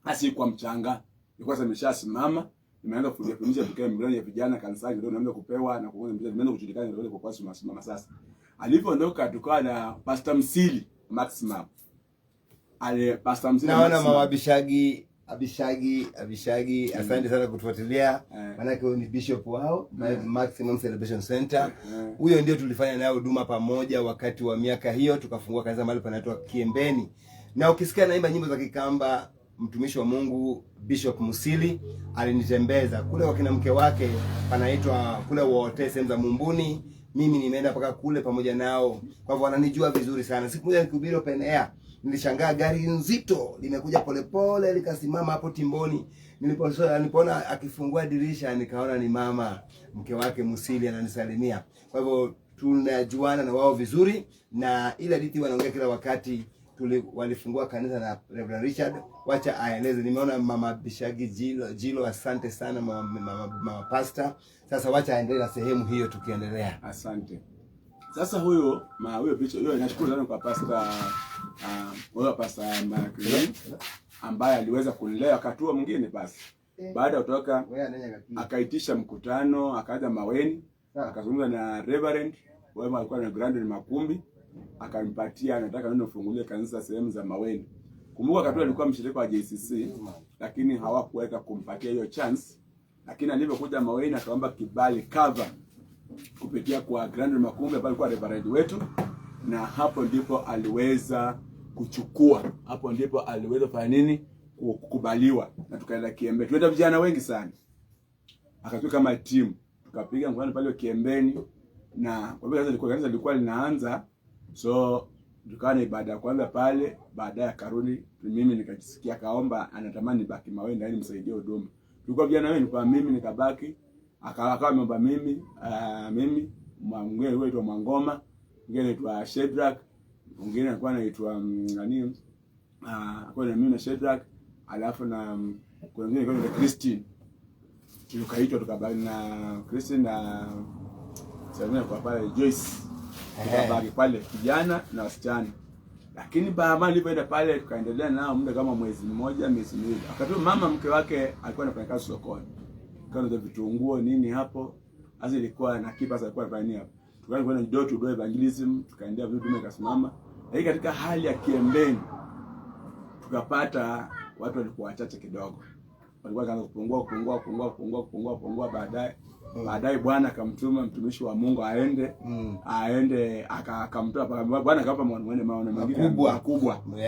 Hasi kwa mchanga. Nilikuwa nimeshasimama, nimeanza kufundisha tukae milioni ya vijana kanisani ndio naanza kupewa na kuanza nimeanza kujulikana ndio kwa kwa simama sasa. Alipoondoka tukawa na Pastor Msili Maximum. Pastor Msili naona mama Abishagi, asante sana kutufuatilia. Maana yake ni bishop wao, Maximum Celebration Center. Huyo ndio tulifanya naye huduma pamoja wakati wa miaka hiyo, tukafungua kanisa mahali panaitwa Kiembeni. Na ukisikia naimba nyimbo za Kikamba, mtumishi wa Mungu Bishop Musili alinitembeza kule kwa kina mke wake panaitwa kule wote sehemu za Mumbuni. Mimi nimeenda mpaka kule pamoja nao. Kwa hivyo wananijua vizuri sana. Siku moja nikihubiri open air, nilishangaa gari nzito limekuja polepole likasimama hapo Timboni. Nilipoona akifungua dirisha nikaona ni mama mke wake Musili ananisalimia. Kwa hivyo tunajuana na wao vizuri, na ile hadithi wanaongea kila wakati. Walifungua kanisa na Reverend Richard, wacha aeleze. Nimeona mama Bishagi Jilo, asante sana mama pastor. Sasa wacha aendelee na sehemu hiyo tukiendelea. Asante. Sasa huyo bishop huyo, nashukuru sana kwa pastor huyo pastor Mark ambaye aliweza kunilea wakati huo mwingine. Basi baada ya kutoka akaitisha mkutano, akaja Maweni, akazungumza na Reverend wao alikuwa na Grand Makumbi, akanipatia anataka neno fungulie kanisa sehemu za Maweni. Kumbuka wakati alikuwa mshirika wa JCC, lakini hawakuweka kumpatia hiyo chance. Lakini alipokuja Maweni akaomba kibali cover kupitia kwa Grand Makumbi ambaye alikuwa reverend wetu, na hapo ndipo aliweza kuchukua, hapo ndipo aliweza kufanya nini, kukubaliwa, na tukaenda Kiembeni. Tuenda vijana wengi sana, akatoka kama team tukapiga mkutano pale Kiembeni, na kwa hivyo kanisa lilikuwa linaanza. So tukawa na ibada kwanza pale, baadaye akarudi. Mimi nikajisikia kaomba anatamani baki Maweni ili nimsaidie huduma. Tulikuwa vijana wengi, kwa mimi nikabaki, akawa ameomba mimi mwingine anaitwa Mwangoma, mwingine anaitwa Shedrack, mwingine alikuwa anaitwa kwa mimi na Shedrack, alafu na kuna mwingine anaitwa Christine. Tukaitwa tukabaki na Christine na Sabina kwa pale Joyce. Tukabaki pale kijana na wasichana. Lakini baada nilipoenda pale tukaendelea nao muda kama mwezi mmoja, miezi miwili. Akatoa mama mke wake alikuwa anafanya kazi sokoni. Kaanza vitunguo nini hapo. Sasa ilikuwa na kipa sasa alikuwa anafanya hapo. Tukaanza kwenda door to door evangelism, tukaendelea vitu tumesimama. Lakini katika hali ya Kiembeni tukapata watu walikuwa wachache kidogo. Walikuwa kaanza kupungua baadaye Bwana akamtuma mtumishi wa Mungu aende akamtoa Bwana akampa maono makubwa,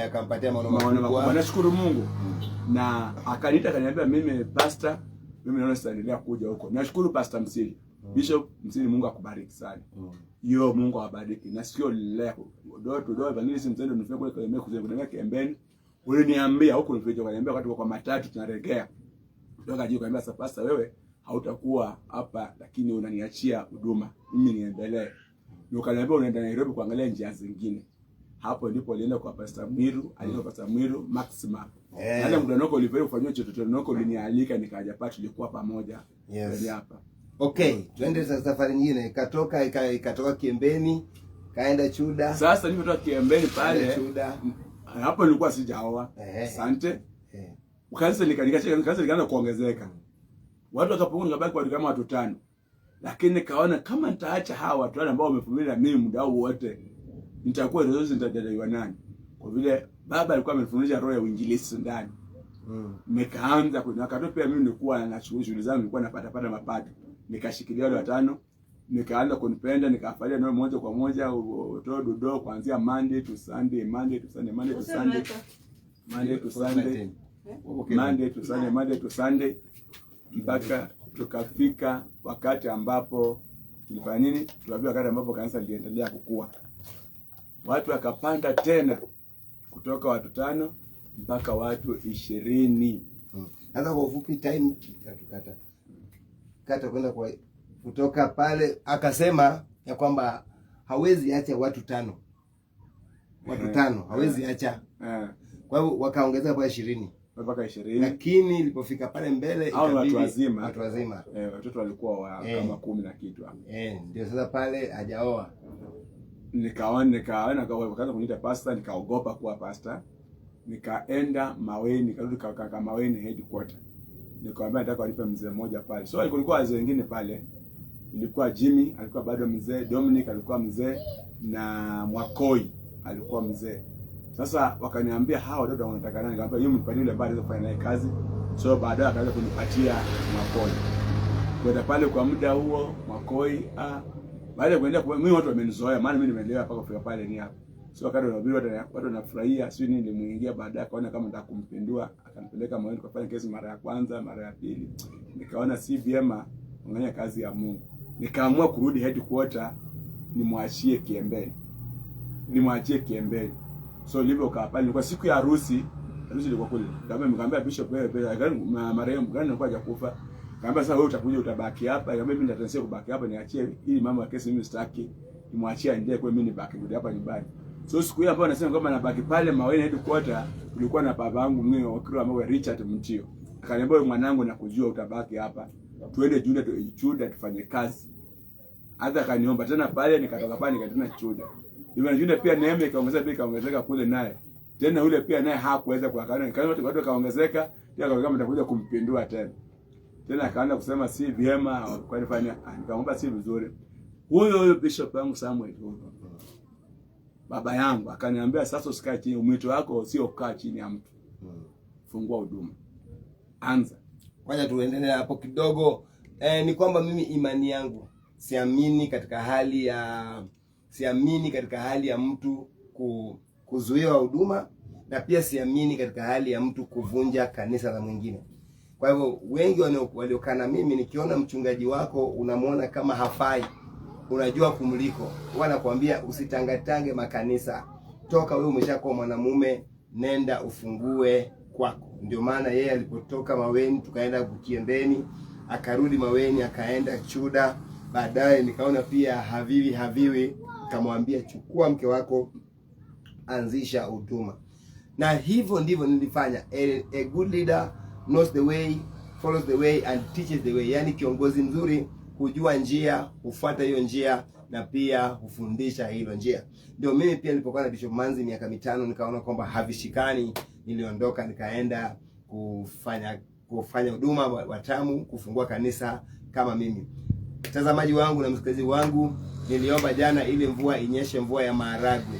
akampatia maono makubwa. Nashukuru Mungu. Na akaniita akaniambia, mimi pastor, mimi naona sitaendelea kuja huko. Nashukuru Pastor Msili. Bishop Msili, Mungu akubariki sana. Mungu awabariki. Na sio leo door to door evangelism mtendo nifanye kule Kiembeni. Uliniambia huko nifike, ukaniambia wakati kwa matatu tunaregea. Ndoka juu kaniambia, sasa pastor wewe hautakuwa hapa, lakini unaniachia huduma mimi niendelee. Ukaniambia unaenda Nairobi kuangalia njia zingine. Hapo ndipo alienda kwa Pastor Mwiru, Maximum. Hata mdanoko ulivyo kufanywa chochote noko ulinialika nikaja pale, tulikuwa pamoja. Yes. Hapa. Okay, twende sasa safari nyingine. Ikatoka Kiembeni, kaenda Chuda. Sasa nilipotoka Kiembeni pale Chuda. Hapo nilikuwa sijaoa. Asante. Kanisa likaanza kuongezeka. Watu wakapungua, nikabaki watu kama watu 5. Lakini kaona kama nitaacha hawa watu ambao wamevumilia mimi muda wote, nitakuwa resource nitadaiwa nani? Kwa vile baba alikuwa amenifundisha roho ya uinjilisti ndani. Nikaanza kunakatoa pia mimi nilikuwa na shughuli zangu, nilikuwa napata mapato. Nikashikilia wale watano, nikaanza kunipenda, nikafalia nao moja kwa moja dodo kuanzia Monday to Sunday, Monday to Sunday, Monday to Sunday, Monday to Sunday, Monday to Sunday, Monday to Sunday, mpaka tukafika wakati ambapo tulifanya nini? Tukafika wakati ambapo kanisa liliendelea kukua. Watu wakapanda tena kutoka watu 5 mpaka watu 20. Sasa kwa ufupi time kata kwenda kwa kutoka pale akasema ya kwamba hawezi acha watu 5. Watu 5 hawezi acha. Kwa hivyo wakaongeza kwa 20. Mpaka 20. Lakini ilipofika pale mbele ikabidi watu wazima. Watoto walikuwa kama 10 na kitu hapo. Ndio sasa pale hajaoa. Nikaona wakaanza kuniita pastor, nikaogopa kuwa pastor. Nikaenda Maweni, nikarudi kaka Maweni headquarter. Nikamwambia nataka walipe mzee mmoja pale. So kulikuwa wazee wengine pale. Ilikuwa Jimmy alikuwa bado mzee, Dominic alikuwa mzee na Mwakoi alikuwa mzee. Sasa wakaniambia hao watoto wanataka nani? Nikamwambia yeye mnipatie yule bado kufanya naye kazi. So baadaye akaanza kunipatia Mwakoi. Kwenda pale kwa muda huo Mwakoi baada ya kuenda kwa mimi watu wamenizoea, maana mimi nimeelewa mpaka kufika pale ni hapo. So wakati wanabiri watu wanafurahia, sio nini nilimuingia baadaye akaona kama nataka kumpindua, akanipeleka Maweni kufanya kesi mara ya kwanza, mara ya pili. Nikaona si vyema kufanya kazi ya Mungu. Nikaamua kurudi headquarter nimwachie Kiembeni. So nilivyo kaa pale kwa siku ya harusi ilikuwa kule. Nikamwambia Bishop wewe marehemu gani alikuwa hajakufa. Kaambia sasa wewe utakuja utabaki hapa. Nikamwambia mimi nitatansia kubaki hapa niachie ili mambo ya kesi mimi sitaki. Nimwachie aendelee kwa mimi nibaki ndio hapa nyumbani. So siku ile ambayo nasema kwamba nabaki pale Maweni headquarter, tulikuwa na baba yangu mwenyewe wakili ambao Richard Mtio. Akaniambia mwanangu nakujua utabaki hapa. Tuende Juda tufanye kazi. Hata akaniomba tena pale nikatoka pale nikatena Juda. Juda pia neema ikaongezeka kule naye. Tena yule pia naye hakuweza kuakana. Watu kaongezeka, pia kama mtakuja kumpindua tena. Tena akaanza kusema si vyema kwa nifanya. Nikamwomba si vizuri. Huyo Bishop wangu Samuel baba yangu akaniambia sasa usikae chini, mwito wako sio kukaa chini ya mtu. Fungua huduma. Anza. Kwanza tuendelee hapo kidogo. Ni kwamba mimi imani yangu siamini katika hali ya mtu kuzuiwa huduma, na pia siamini katika hali ya mtu kuvunja kanisa la mwingine. Kwa hivyo wengi waliokana mimi nikiona mchungaji wako unamuona kama hafai, unajua kumliko, wanakuambia usitangatange makanisa. Toka wewe umeshakuwa mwanamume, nenda ufungue kwako. Ndio maana yeye alipotoka Maweni tukaenda Kiembeni, akarudi Maweni akaenda Chuda. Baadaye nikaona pia haviwi kamwambia chukua mke wako, anzisha huduma. Na hivyo ndivyo nilifanya. A good leader knows the way, follows the way and teaches the way. Yani kiongozi mzuri hujua njia, hufuata hiyo njia na pia hufundisha hilo njia. Ndio mimi pia nilipokuwa na Bishop Manzi miaka 5 nikaona kwamba havishikani, niliondoka nikaenda kufanya huduma Watamu, kufungua kanisa kama mimi. Mtazamaji wangu na msikilizaji wangu, niliomba jana ili mvua inyeshe, mvua ya maharagwe.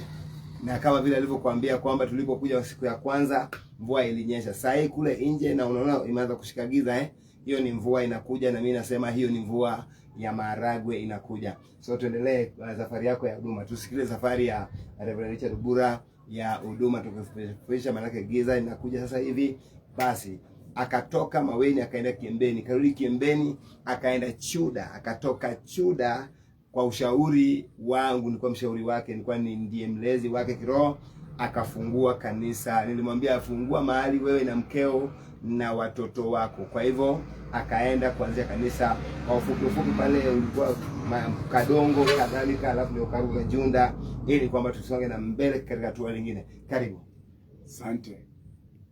Na kama vile alivyokuambia kwamba tulipokuja siku ya kwanza mvua ilinyesha. Sasa hii kule nje na unaona imeanza kushika giza hiyo ni mvua inakuja, na mimi nasema hiyo ni mvua ya maharagwe inakuja. So tuendelee safari yako ya huduma. Tusikilize safari ya Reverend Richard Bura ya huduma tukifupisha, maana giza inakuja sasa hivi. Basi akatoka Maweni akaenda Kiembeni, karudi Kiembeni akaenda Chuda, akatoka Chuda kwa ushauri wangu, nilikuwa mshauri wake, nilikuwa ndiye mlezi wake kiroho, akafungua kanisa. Nilimwambia afungua mahali wewe na mkeo na watoto wako. Kwa hivyo akaenda kuanzia kanisa kwa ufupi pale ulikuwa Kadongo kadhalika, alafu ndio karibu Junda, ili kwamba tusonge na mbele katika hatua nyingine. Karibu. Asante.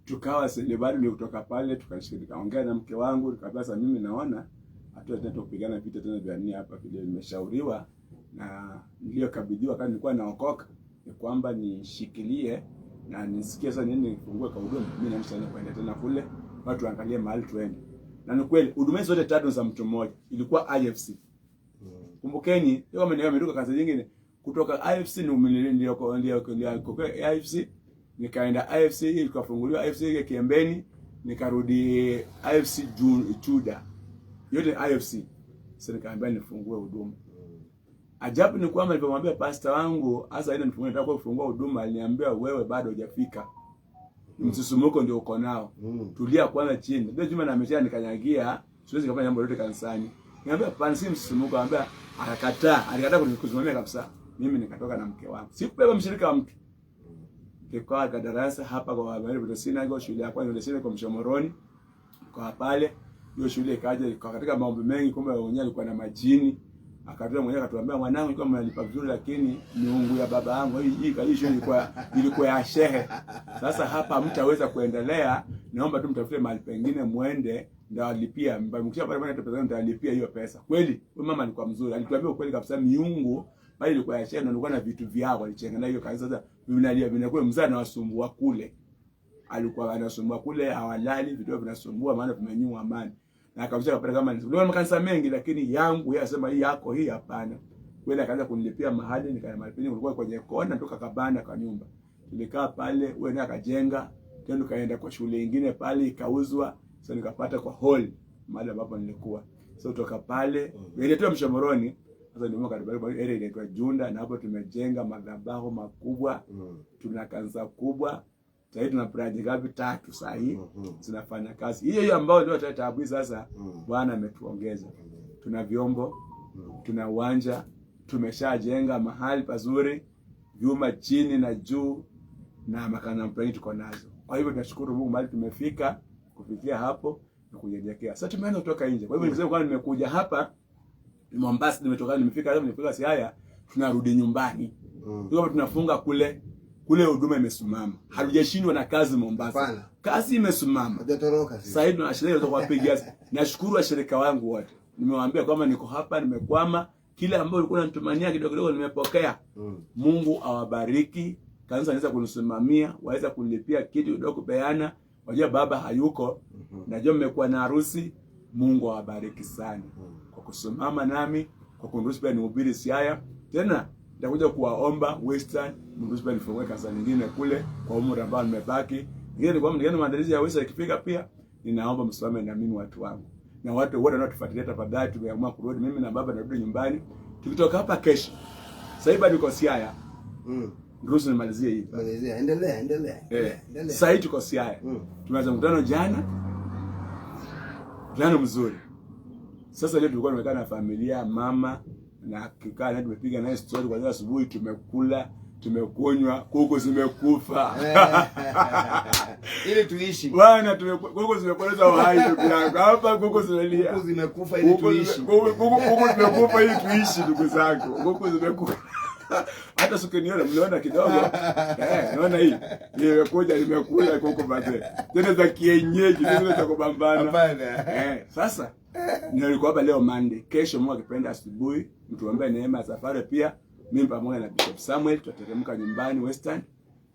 Tukawa selebari ndio kutoka pale nikaongea na mke wangu, nikamwambia sasa mimi naona hata tena kupigana vita tena vya nini hapa, vile nimeshauriwa na niliyokabidhiwa kama nilikuwa naokoka ni kwamba nishikilie na nisikie sasa nini nifungue kwa huduma. Mimi na msanii kwenda tena kule watu waangalie mahali tuende. Na ni kweli huduma zote 3 za mtu mmoja ilikuwa IFC. Kumbukeni leo ameruka kazi nyingine. kutoka IFC ndio IFC, nikaenda IFC ikafunguliwa IFC Kiembeni, nikarudi IFC Juda, yote IFC. Sasa nikaambia nifungue huduma. Ajabu ni kwamba nilipomwambia pastor wangu hasa ile nifungue, nataka kufungua huduma, aliniambia wewe bado hujafika. Msisumuko ndio uko nao. Tulia kwanza chini. Ndio juma na amesha nikanyagia, siwezi kufanya mambo yote kanisani. Niambia hapana, si msisumuko, anambia alikataa kunikusimamia kabisa. Mimi nikatoka na mke wangu. Sikubeba mshirika wa mtu. Nikawa kwa darasa hapa kwa Bible Synagogue, shule ya kwanza ile kwa Mshomoroni. Kwa pale hiyo shule ikaja katika maombi mengi, kumbe wenyewe alikuwa na majini. Akatoa mwenyewe akatuambia, mwanangu, ilikuwa mnalipa vizuri, lakini miungu ya baba yangu hii shule ilikuwa ya shehe. Sasa hapa mtaweza kuendelea, naomba tu mtafute mahali pengine muende, ndio alipia. Mkisha pale bwana pesa ndio alipia hiyo pesa. Kweli huyo mama alikuwa mzuri, alituambia ukweli kabisa, miungu bali ilikuwa ya shehe na ilikuwa na vitu vyao alichenga na hiyo kanisa. Sasa vinakuwa mzaa na wasumbua kule. Alikuwa anasumbua kule, hawalali, vitu vinasumbua, maana vimenyua amani. Na akabisha kapata kama ndio makanisa mengi, lakini yangu yeye asema hii yako hii hapana. Kwenda akaanza kunilipia mahali, nikaenda mahali pengine kulikuwa kwenye kona, toka kabanda kwa nyumba. Tulikaa pale, wewe ndiye akajenga, tena kaenda kwa shule nyingine pale ikauzwa. Sasa nikapata kwa hall mahali ambapo nilikuwa. Sasa kutoka pale, nilitoa Mshomoroni, sasa ndio karibu area inaitwa Junda, na hapo tumejenga madhabahu makubwa. Tuna kanisa kubwa. Sasa tuna project ngapi? 3 sasa hii tunafanya kazi. Hiyo ambayo ndio tatabu sasa. Bwana ametuongeza. Tuna vyombo, tuna uwanja, tumeshajenga mahali pazuri, vyuma chini na juu, na makana mpeni tuko nazo. Kwa hivyo tunashukuru Mungu mahali tumefika kufikia hapo na kujenjekea. Sasa tumeanza kutoka nje. Kwa hivyo nilisema kwa nimekuja hapa Mombasa, nimefika hapa, nimefika Siaya, tunarudi nyumbani. Ndio tunafunga kule huduma imesimama. Hatujashindwa na kazi Mombasa. Hapana. Kazi imesimama. Hajatoroka sisi. Sasa hivi tunashiriki kwa kuwapigia. Nashukuru washirika wangu wote. Nimewaambia kwamba niko hapa, nimekwama, kile ambacho ulikuwa unanitumania kidogo kidogo nimepokea. Mungu awabariki. Kanisa inaweza kunisimamia, waweza kunilipia kitu kidogo kupeana. Wajua baba hayuko. Najua mmekuwa na harusi. Mungu awabariki sana kwa kusimama nami, kwa kuniruhusu pia nihubiri Siaya. Tena nitakuja kuwaomba Western mruhusu pia nifungue kanisa nyingine kule kwa umri ambao nimebaki. Ngine kwa mgeni maandalizi ya Western ikifika pia ninaomba msimame na mimi watu wangu. Na watu wote wanaotufuatilia tafadhali, tumeamua kurudi mimi na baba narudi nyumbani. Tukitoka hapa kesho. Sasa hivi bado niko Siaya. Ruhusu nimalizie hii. Malizia, endelea. Sasa hivi tuko Siaya. Tumeanza mkutano jana. Mkutano mzuri. Sasa leo tulikuwa tumekaa na familia, mama na kikaa na tumepiga naye story kwa asubuhi, tumekula, tumekunywa, kuku zimekufa. Ili tuishi. Bwana kuku zimepoteza uhai ndugu yangu. Hapa kuku zimelia. Kuku zimekufa ili tuishi. Kuku zimekufa ili tuishi ndugu zangu. Kuku zimekufa. Hata sukeniona mnaona kidogo. Naona hii. Nimekuja nimekula kuku baze. Tena za kienyeji, tena za kubambana. Hapana. Sasa nilikuwa hapa leo Monday. Kesho Mungu akipenda asubuhi mtuombee neema ya safari pia. Mimi pamoja na Bishop Samuel tutateremka nyumbani Western.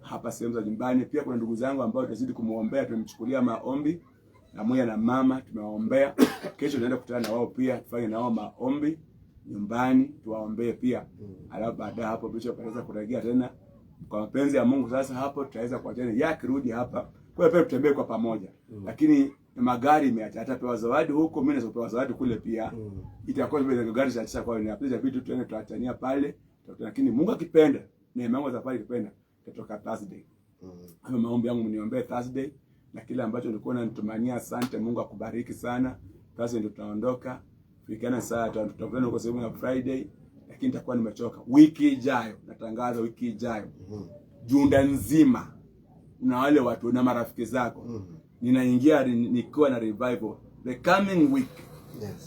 Hapa sehemu za nyumbani pia kuna ndugu zangu ambao tutazidi kumuombea, tumemchukulia maombi na moja na mama tumewaombea. Kesho tunaenda kukutana na wao pia tufanye na wao maombi nyumbani tuwaombee pia. Alafu baadaye hapo Bishop ataweza kurejea tena kwa mapenzi ya Mungu. Sasa hapo tutaweza kwa tena yakirudi hapa kwa pia tutembee kwa pamoja. Lakini magari imeacha atapewa zawadi huko, mimi nazopewa zawadi kule pia. Itakuwa vile gari za tisa kwa inapiga vitu tuende tuachania pale. Lakini Mungu akipenda neema yangu safari ikipenda tutatoka Thursday. Hapo maombi yangu mniombee Thursday na kile ambacho nilikuwa nanitumania. Asante, Mungu akubariki sana. Thursday ndio tutaondoka. Fikana saa tutakutana huko sehemu ya Friday, lakini nitakuwa nimechoka. Wiki ijayo natangaza, wiki ijayo Junda nzima na wale watu na marafiki zako ninaingia nikiwa na revival the coming week.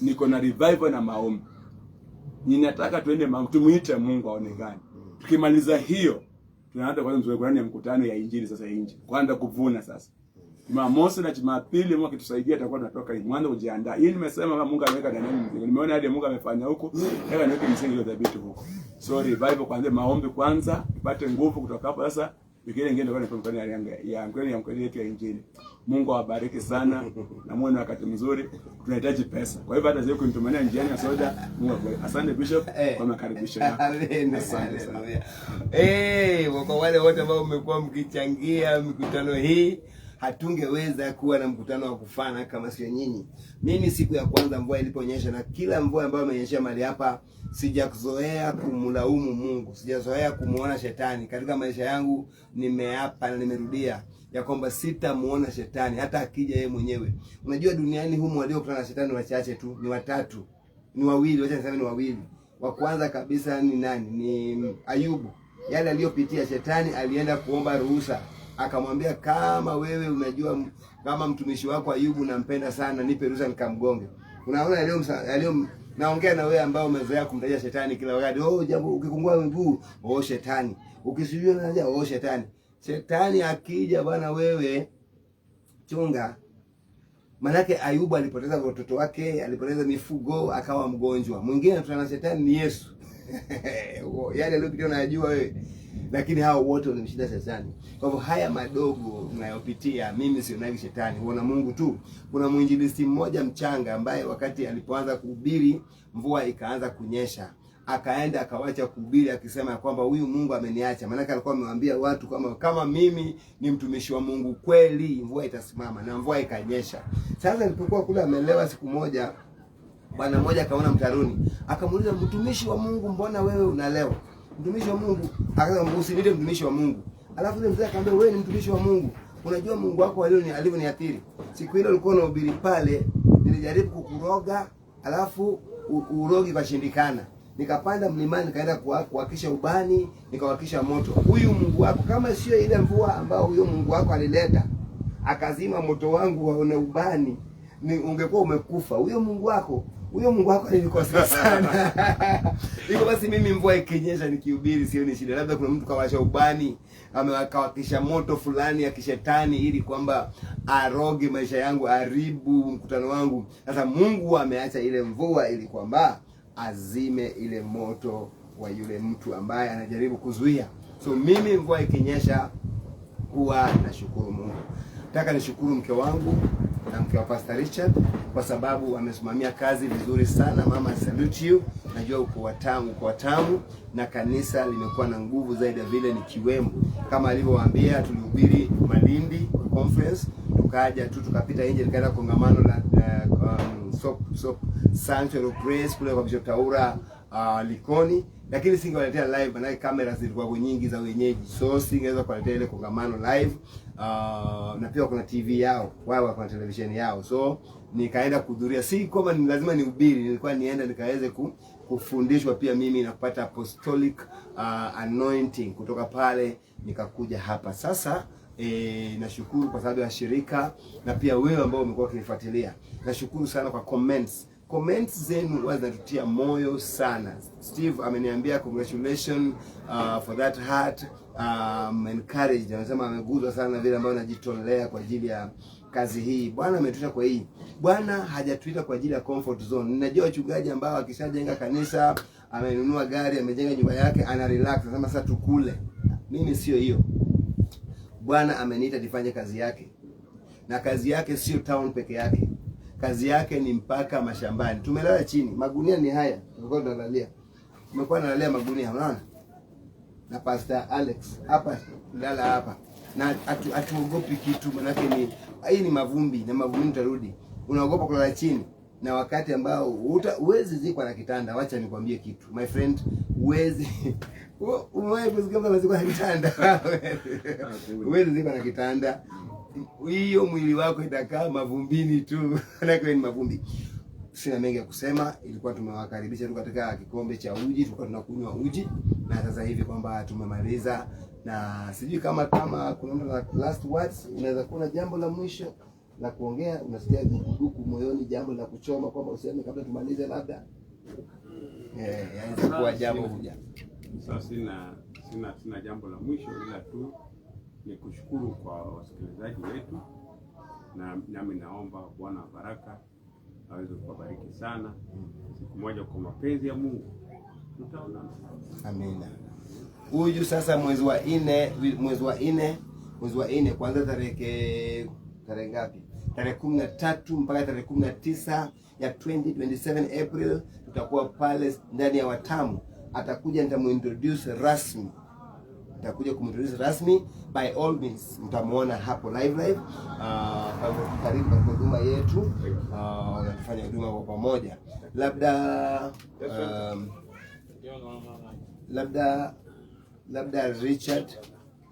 Niko na revival na maombi. Ninataka tuende tumuite Mungu aonekane. Tukimaliza hiyo tunaanza kwanza mzoeano ya mkutano ya injili sasa nje. Kwanza kuvuna sasa. Jumamosi na Jumapili Mungu akitusaidia tutakuwa tunatoka hivi. Mwanzo kujiandaa. Hii nimesema Mungu ameweka ndani yangu. Nimeona hadi Mungu amefanya huko. Niweke msingi wa dhabiti huko. So revival kwanza, maombi kwanza, tupate nguvu kutoka hapo sasa wiki nyingine ndio kwa mkono ya mkono yetu ya injili. Mungu awabariki sana na muone wakati mzuri. Tunahitaji pesa. Kwa hivyo hata sio kunitumania njiani ya soda. Mungu awabariki. Asante Bishop kwa makaribisho yako. Asante sana. Kwa wale wote ambao mmekuwa mkichangia mikutano hii, hatungeweza kuwa na mkutano wa kufana kama sio nyinyi. Mimi siku ya kwanza mvua iliponyesha, na kila mvua ambayo imenyesha mahali hapa, sijazoea kumlaumu Mungu, sijazoea kumuona shetani katika maisha yangu. Nimeapa na nimerudia ya kwamba sitamuona shetani hata akija yeye mwenyewe. Unajua duniani humu waliokutana na shetani wachache tu, ni watatu, ni wawili, wacha niseme ni wawili. Wa kwanza kabisa ni nani? Ni Ayubu. Yale aliyopitia, shetani alienda kuomba ruhusa, akamwambia kama wewe unajua kama mtumishi wako Ayubu nampenda sana, nipe ruhusa nikamgonge. Unaona leo naongea na wewe ambao umezoea kumtaja shetani kila wakati. Jambo ukikungua mguu, shetani. Ukisijua unaja shetani. Shetani akija bwana wewe chunga. Manake Ayubu alipoteza watoto wake, alipoteza mifugo, akawa mgonjwa. Mwingine tunana shetani ni Yesu. Yale aliyopitia unayajua wewe. Lakini hao wote walimshinda shetani. Kwa hivyo haya madogo mnayopitia, mimi sionagi shetani, huona Mungu tu. Kuna mwinjilisti mmoja mchanga ambaye wakati alipoanza kuhubiri mvua ikaanza kunyesha, akaenda akawacha kuhubiri akisema kwamba huyu Mungu ameniacha. Maana alikuwa amewaambia watu kama mimi ni mtumishi wa Mungu kweli mvua itasimama, na mvua ikanyesha. Sasa alipokuwa kule amelewa, siku moja bwana mmoja akaona mtaroni, akamuuliza, mtumishi wa Mungu, mbona wewe unalewa? Mtumishi wa Mungu akasema, usiniite mtumishi wa Mungu. Alafu yule mzee akamwambia, wewe ni mtumishi wa Mungu, unajua Mungu wako alivyoniathiri. Siku ile ulikuwa unahubiri pale, nilijaribu kukuroga, alafu urogi kashindikana. Nikapanda mlimani nikaenda kuhakisha ubani, nikawakisha moto. Huyu Mungu wako, kama sio ile mvua ambao huyo Mungu wako alileta akazima moto wangu na ubani, ungekuwa umekufa. Huyo Mungu wako alinikosa sana. Hivyo basi mimi mvua ikinyesha nikihubiri sio ni shida. Labda kuna mtu kawasha ubani, amewakisha moto fulani ya kishetani ili kwamba aroge maisha yangu, haribu mkutano wangu. Sasa Mungu ameacha ile mvua ili kwamba azime ile moto wa yule mtu ambaye anajaribu kuzuia. So mimi mvua ikinyesha huwa nashukuru Mungu. Nataka nishukuru mke wangu na mke wa Pastor Richard kwa sababu amesimamia kazi vizuri sana. Mama, salute you. Najua uko watamu na kanisa limekuwa na nguvu zaidi ya vile nikiwemo. Kama alivyowaambia, tulihubiri Malindi conference, tukaja tu tukapita nje nikaenda kongamano la Sanctuary of Grace kule kwa Bishop Taura Likoni, lakini singewaletea live maana kamera zilikuwa nyingi za wenyeji, so singeweza kuwaletea ile kongamano live. Na pia kuna TV yao, wao kuna television yao, so nikaenda kuhudhuria. Si kwamba ni lazima nihubiri, nilikuwa nienda nikaweze kufundishwa pia mimi na kupata apostolic anointing kutoka pale, nikakuja hapa sasa. Nashukuru kwa sababu ya shirika na pia wewe ambao umekuwa ukinifuatilia. Nashukuru sana kwa comments zenu zinatutia moyo sana. Steve ameniambia congratulations for that heart, encouraged. Anasema ameguzwa sana vile ambavyo najitolea kwa ajili ya kazi hii. Bwana ametuita kwa hii. Bwana hajatuita kwa ajili ya comfort zone. Ninajua wachungaji ambao akishajenga kanisa, amenunua gari, amejenga nyumba yake, ana relax, anasema sasa tukule. Mimi sio hiyo. Bwana ameniita nifanye kazi yake. Na kazi yake sio town peke yake. Kazi yake ni mpaka mashambani. Tumelala chini. Magunia ni haya. Tulikuwa tunalalia. Tumekuwa tunalalia magunia, unaona? Na Pastor Alex hapa lala hapa. Na atuogopi kitu, manake hii ni mavumbi na mavumbi utarudi. Unaogopa kulala chini na wakati ambao uwezi zikwa na kitanda. Wacha nikwambie kitu. My friend, uwezi umewahi kusikia mtu anazikwa na kitanda? Uwezi zikwa na kitanda. Hiyo mwili wako itakaa mavumbini tu. Manake ni mavumbi. Sina mengi ya kusema, ilikuwa tumewakaribisha tu katika kikombe cha uji, tulikuwa tunakunywa uji, na sasa hivi kwamba tumemaliza. Na sijui kama kuna mtu last words, unaweza kuwa jambo la mwisho la kuongea, unasikia duku moyoni, jambo la kuchoma kwamba useme kabla tumalize labda. Yaanza kuwa jambo huja. Sasa sina jambo la mwisho, ila tu ni kushukuru kwa wasikilizaji wetu, na nami naomba Bwana baraka aweze kubariki sana. Siku moja kwa mapenzi ya Mungu tutaona. Amina. Huyu sasa mwezi wa 4 kuanzia tarehe ngapi? Tarehe 13 mpaka tarehe 19 ya 2027 April tutakuwa pale ndani ya Watamu. Atakuja, nitamuintroduce rasmi. Nitakuja kumintroduce rasmi, by all means mtamuona hapo live. Kwa hivyo karibu kwa huduma yetu, tunafanya huduma kwa pamoja. Labda Richard,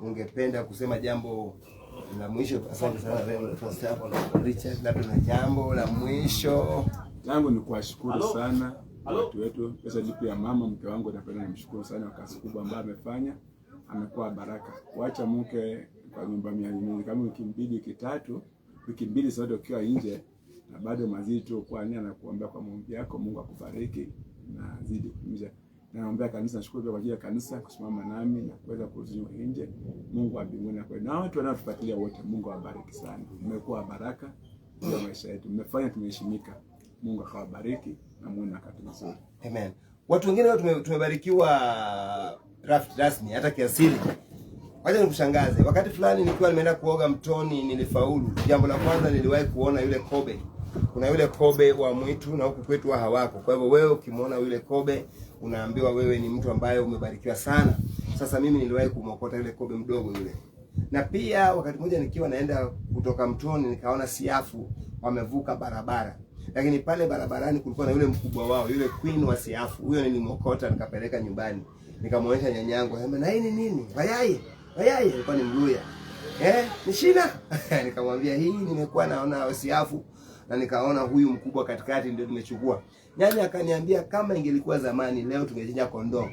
ungependa kusema jambo la mwisho? Asante sana Richard, labda na jambo la mwisho. Langu ni kuwashukuru sana watu wetu, especially pia mama mke wangu, napenda nimshukuru sana kwa kazi kubwa ambayo amefanya. Amekuwa baraka. Kuacha mke kwa nyumba miezi kama wiki 2 wiki 3, wiki 2 zote ukiwa nje na bado mazidi tu kwa nia na kuombea kwa Mungu yako, Mungu akubariki na zidi kumisha. Na naomba kanisa, nashukuru kwa ajili ya kanisa kusimama nami na kuweza kuzuia nje. Mungu wa mbinguni kwa na watu wanaotufuatilia wote, Mungu awabariki sana. Mmekuwa baraka kwa maisha yetu. Mmefanya tumeheshimika. Mungu akawabariki na Mungu akatubariki. Amen. Watu wengine tumebarikiwa rasmi hata kiasili. Wacha nikushangaze. Wakati fulani nikiwa nimeenda kuoga mtoni nilifaulu. Jambo la kwanza niliwahi kuona yule kobe. Kuna yule kobe wa mwitu na huku kwetu hawako. Kwa hivyo wewe ukimwona yule kobe unaambiwa wewe ni mtu ambaye umebarikiwa sana. Sasa mimi niliwahi kumokota yule kobe mdogo yule. Na pia wakati mmoja nikiwa naenda kutoka mtoni nikaona siafu wamevuka barabara. Lakini pale barabarani kulikuwa na yule mkubwa wao, yule queen wa siafu. Huyo nilimokota nikapeleka nyumbani. Nikamwonyesha nyanyangu, akasema, "Na hii ni nini?" "Wayaye." Wayaye alikuwa ni Mluya. Ni shina. Nikamwambia, "Hii nimekuwa naona siafu na nikaona huyu mkubwa katikati ndio nimechukua." Nyanya akaniambia kama ingelikuwa zamani leo tungechinja kondoo.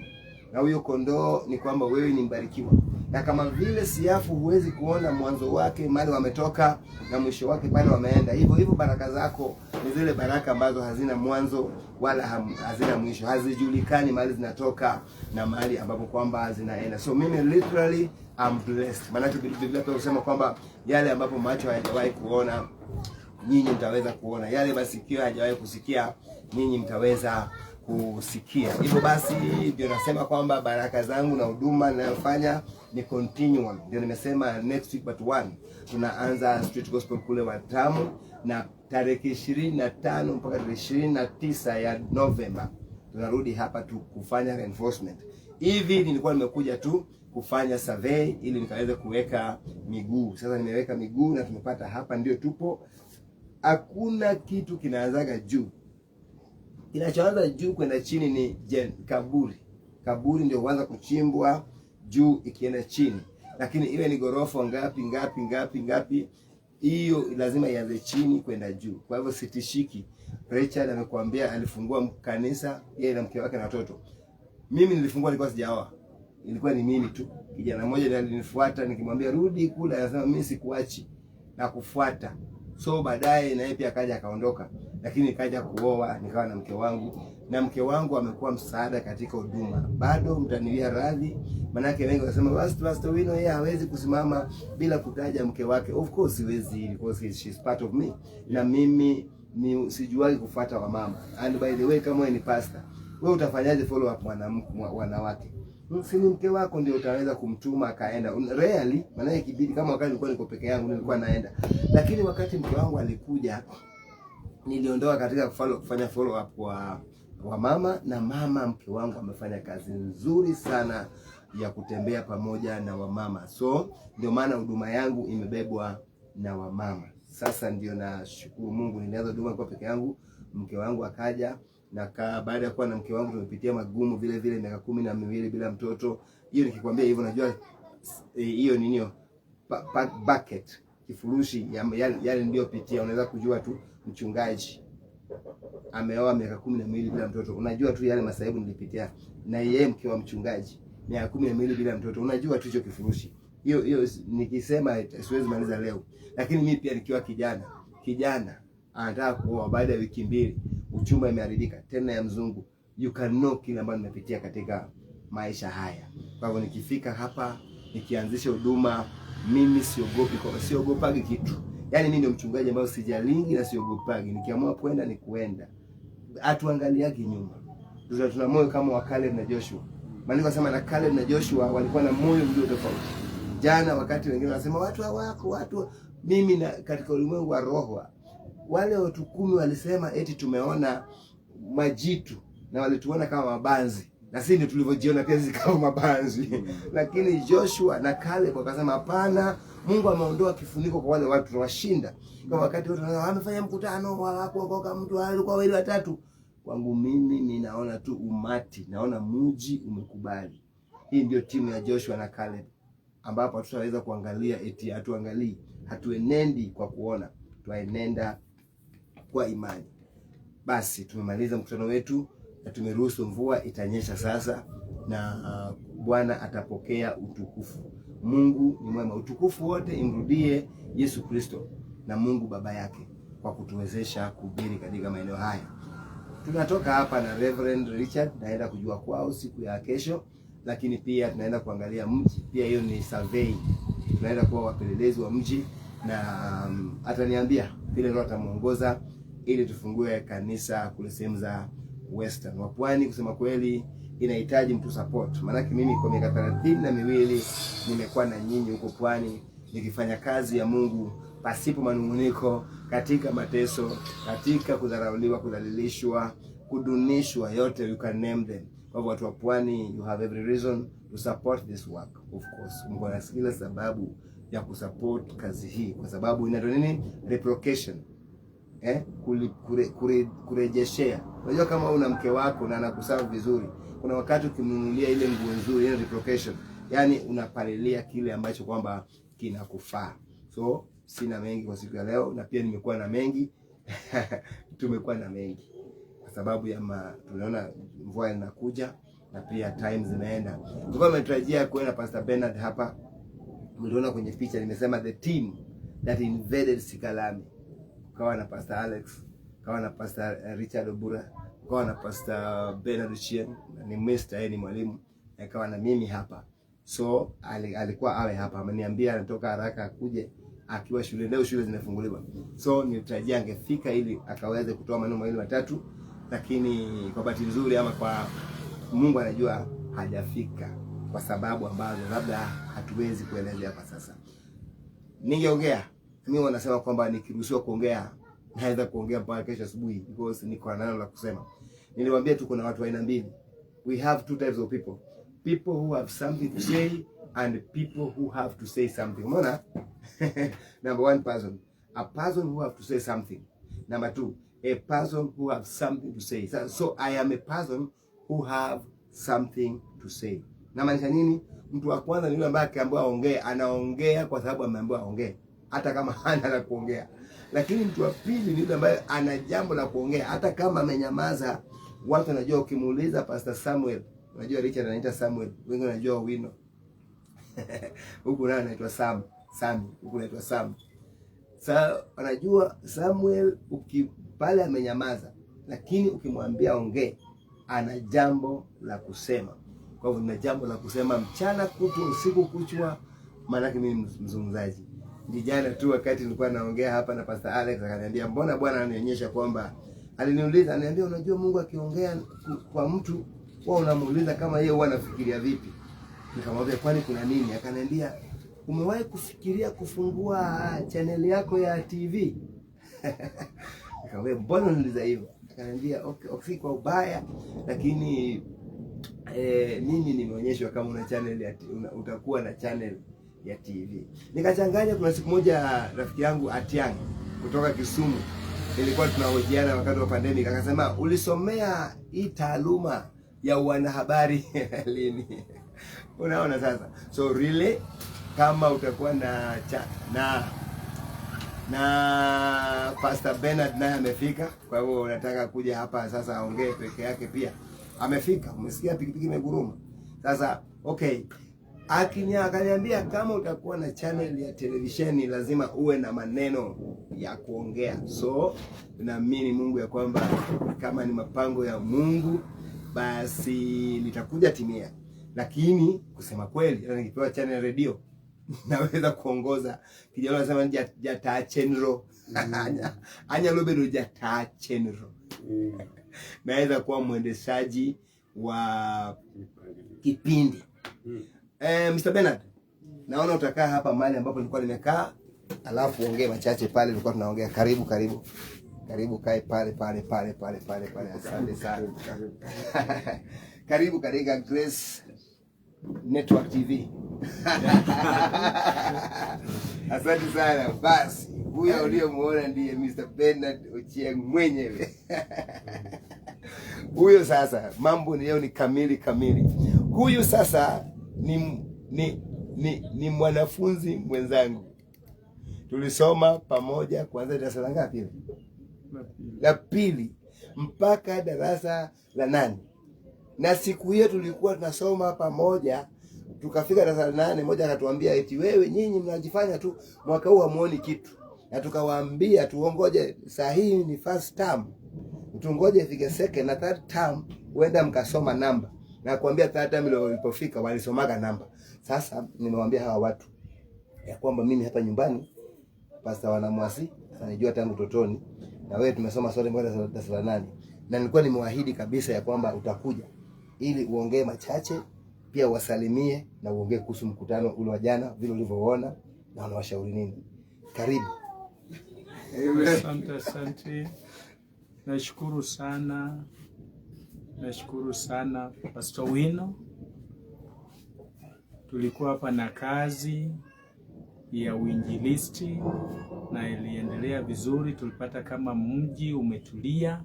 Na huyo kondoo ni kwamba wewe ni mbarikiwa. Na kama vile siafu huwezi kuona mwanzo wake mahali wametoka na mwisho wake pale wameenda. Hivyo baraka zako ni zile baraka ambazo hazina mwanzo wala hazina mwisho. Hazijulikani mahali zinatoka na mahali ambapo kwamba zinaenda. So mimi literally I'm blessed. Maana Biblia pia husema kwamba yale ambapo macho hayajawahi kuona nyinyi mtaweza kuona. Yale masikio hayajawahi kusikia nyinyi mtaweza kusikia. Hivyo basi ndio nasema kwamba baraka zangu na huduma ninayofanya ni continual. Ndio nimesema next week but one tunaanza street gospel kule Watamu, na tarehe 25 mpaka tarehe 29 ya November tunarudi hapa tu kufanya reinforcement. Hivi nilikuwa nimekuja tu kufanya survey ili nikaweze kuweka miguu. Sasa nimeweka miguu na tumepata hapa ndio tupo. Hakuna kitu kinaanzaga juu. Kinachoanza juu kwenda chini ni kaburi. Kaburi ndio huanza kuchimbwa juu ikienda chini. Lakini iwe ni gorofa ngapi, hiyo lazima ianze chini kwenda juu. Kwa hivyo sitishiki. Richard amekuambia alifungua kanisa yeye na mke wake na watoto. Mimi nilifungua nilikuwa sijaoa. Ilikuwa ni mimi tu. Kijana mmoja ndiye alinifuata nikimwambia rudi kule, anasema mimi sikuachi na kufuata. So baadaye na yeye pia akaja akaondoka. Lakini nikaja kuoa, nikawa na mke wangu, na mke wangu amekuwa msaada katika huduma. Bado mtaniwia radhi, manake wengi wanasema Pastor Wino yeye hawezi kusimama bila kutaja mke wake. Of course siwezi, because she's part of me. Na mimi ni sijuagi kufuata wa mama. And by the way, kama wewe ni pastor, wewe utafanyaje follow up wanawake? Si mke wako ndio utaweza kumtuma akaenda. Rarely, maana ikibidi, kama wakati nilikuwa niko peke yangu nilikuwa naenda. Lakini wakati mke wangu alikuja, niliondoka katika kufanya follow up wa mama, na mama mke wangu amefanya kazi nzuri sana ya kutembea pamoja na wamama. So ndio maana huduma yangu imebebwa na wamama. Sasa ndio nashukuru Mungu, nilianza huduma kwa peke yangu, mke wangu akaja, na baada ya kuwa na mke wangu tumepitia magumu vile vile miaka 12 bila mtoto. Hiyo nikikwambia hivyo najua hiyo ni nini bucket, kifurushi yale ndio pitia. Unaweza kujua tu mchungaji ameoa miaka 12 bila mtoto, unajua tu yale masaibu nilipitia, na yeye mke wa mchungaji miaka 12 bila mtoto, unajua tu hicho kifurushi. Hiyo nikisema siwezi maliza leo. Lakini mimi pia nikiwa kijana anataka kuoa, baada ya wiki 2 uchumba imeharibika tena ya mzungu. You can know kile ambacho nimepitia katika maisha haya. Kwa hivyo nikifika hapa nikianzisha huduma, mimi siogopagi kitu. Yaani mimi ndio mchungaji ambaye sijalingi na siogopagi. Nikiamua kwenda ni kuenda. Hatuangaliagi nyuma. Tuna moyo kama wa Caleb na Joshua. Maandiko yanasema na Caleb na Joshua walikuwa na moyo mlio tofauti. Jana wakati wengine wanasema watu hawako, watu mimi na katika ulimwengu wa roho, wale watu 10 walisema eti tumeona majitu na walituona kama mabanzi, na sisi ndio tulivyojiona pia sisi kama mabanzi. Lakini Joshua na Caleb wakasema hapana, Mungu ameondoa kifuniko kwa wale watu, tunawashinda. Kama wakati watu wamefanya mkutano hawakuokoka mtu alikuwa wawili watatu, kwangu mimi ninaona tu umati, naona mji umekubali. Hii ndio timu ya Joshua na Caleb, ambapo tutaweza kuangalia eti hatuangalii, hatuenendi kwa kuona, tuenenda kwa imani. Basi tumemaliza mkutano wetu na tumeruhusu mvua itanyesha sasa, na Bwana atapokea utukufu. Mungu ni mwema. Utukufu wote imrudie Yesu Kristo na Mungu Baba yake kwa kutuwezesha kuhubiri katika maeneo haya. Tunatoka hapa na Reverend Richard, naenda kujua kwao siku ya kesho, lakini pia tunaenda kuangalia mji. Pia hiyo ni survey. Tunaenda kuwa wapelelezi wa mji, na ataniambia vile Roho atamuongoza ili tufungue kanisa kule sehemu za Western. Wa Pwani kusema kweli inahitaji mtu support. Maana mimi kwa miaka 32 nimekuwa na nyinyi huko Pwani nikifanya kazi ya Mungu pasipo manunguniko, katika mateso, katika kudharauliwa, kudhalilishwa, kudunishwa, yote you can name them. Kwa hivyo watu wa Pwani, you have every reason to support this work. Of course, Mungu ana kila sababu ya kusupport kazi hii, kwa sababu inaitwa nini? Replication. Kurejeshea. Unajua kama una mke wako na anakuserve vizuri, kuna wakati ukimnunulia ile nguo nzuri, ile replication, yani unapalilia kile ambacho kwamba kinakufaa. So sina mengi kwa siku ya leo, na pia nimekuwa na mengi tumekuwa na mengi kwa sababu ya tunaona mvua inakuja na pia time zinaenda. Tulikuwa tumetarajia kuona Pastor Bernard hapa. Mliona kwenye picha nimesema the team that invaded Sikalami. Kawa na Pastor Alex, kawa na Pastor Richard Obura, kawa na Pastor Bernard Chien, ni Mr. yeye ni mwalimu, na kawa na mimi hapa. So alikuwa awe hapa, ameniambia anatoka haraka akuje akiwa shule, leo shule zinafunguliwa. So nilitarajia angefika ili akaweze kutoa maneno mawili matatu, lakini kwa bahati nzuri ama kwa Mungu anajua hajafika kwa sababu ambazo labda hatuwezi kuelezea kwa sasa. Ningeongea, mimi wanasema kwamba nikiruhusiwa kuongea naweza kuongea mpaka kesho asubuhi, because niko na neno la kusema. Niliwaambia tuko na watu wa aina mbili. We have two types of people. People who have something to say and people who have to say something. Umeona? Number one person, a person who have to say something. Number two, a person who have something to say. So I am a person who have something to say. Na maanisha nini? Mtu wa kwanza ni yule ambaye akiambiwa aongee, anaongea kwa sababu ameambiwa aongee, hata kama hana la kuongea. Lakini mtu wa pili ni yule ambaye ana jambo la kuongea, hata kama amenyamaza. Watu wanajua ukimuuliza Pastor Samuel, unajua Richard anaita Samuel, wengi wanajua Wino. Huko naye anaitwa Sami, huko anaitwa Sam. Sasa anajua Samuel pale amenyamaza, lakini ukimwambia ongee, ana jambo la kusema. Kwa hivyo nina jambo la kusema mchana kutwa, usiku kuchwa, maana mimi mzungumzaji. Jana tu wakati nilikuwa naongea hapa na Pastor Alex akaniambia, mbona Bwana ananionyesha kwamba, aliniuliza, ananiambia unajua Mungu akiongea kwa mtu wewe unamuuliza kama yeye huwa anafikiria vipi. Nikamwambia kwani kuna nini? Akaniambia umewahi kufikiria kufungua channel yako ya TV? Nikamwambia mbona unauliza hivyo? Akaniambia okay kwa ubaya, lakini mimi nimeonyeshwa kama una channel ya utakuwa na channel ya TV. Nikachanganya. Kuna siku moja rafiki yangu Atiang kutoka Kisumu, nilikuwa tunahojiana wakati wa pandemic, akasema ulisomea hii taaluma ya wanahabari lini? Unaona sasa. So really kama utakuwa na Pastor Bernard naye amefika, kwa hivyo unataka kuja hapa sasa aongee peke yake pia. Amefika, umesikia pikipiki imeguruma. Sasa okay. Akaniambia kama utakuwa na channel ya televisheni lazima uwe na maneno ya kuongea. So naamini Mungu ya kwamba kama ni mapango ya Mungu basi nitakuja timia. Lakini kusema kweli hata nikipewa channel radio naweza kuongoza. Kijana anasema jata chenro. Anya lobe ndo jata chenro. Naweza kuwa mwendeshaji wa kipindi. Mr. Bernard, naona utakaa hapa mahali ambapo nilikuwa nimekaa, alafu ongee machache pale nilikuwa tunaongea. Karibu kae pale. Asante sana. Karibu katika Grace Network TV. Asante sana. Basi huyo uliomuona ndiye Mr. Bernard Ochieng mwenyewe. Huyo sasa mambo leo ni kamili. Huyu sasa ni mwanafunzi mwenzangu. Tulisoma pamoja kuanzia darasa la ngapi? La pili mpaka darasa la 8. Na siku hiyo tulikuwa tunasoma pamoja, tukafika darasa la 8, mmoja akatuambia eti wewe nyinyi mnajifanya tu mwaka huu hamuoni kitu. Na tukawaambia tuongoje, saa hii ni first term. Tungoje ifike second na third term uenda mkasoma namba. Na kuambia third term ile ilipofika walisomaga namba. Sasa nimewaambia hawa watu ya kwamba mimi hapa nyumbani Pastor Wanamwasi anajua tangu utotoni, na wewe tumesoma sote mpaka darasa la 8. Na nilikuwa nimewaahidi kabisa ya kwamba utakuja ili uongee machache, pia wasalimie na uongee kuhusu mkutano ule wa jana vile ulivyoona na unawashauri nini. Karibu. Asante. Nashukuru sana Pastor Wino. Tulikuwa hapa na kazi ya uinjilisti na iliendelea vizuri. Tulipata kama mji umetulia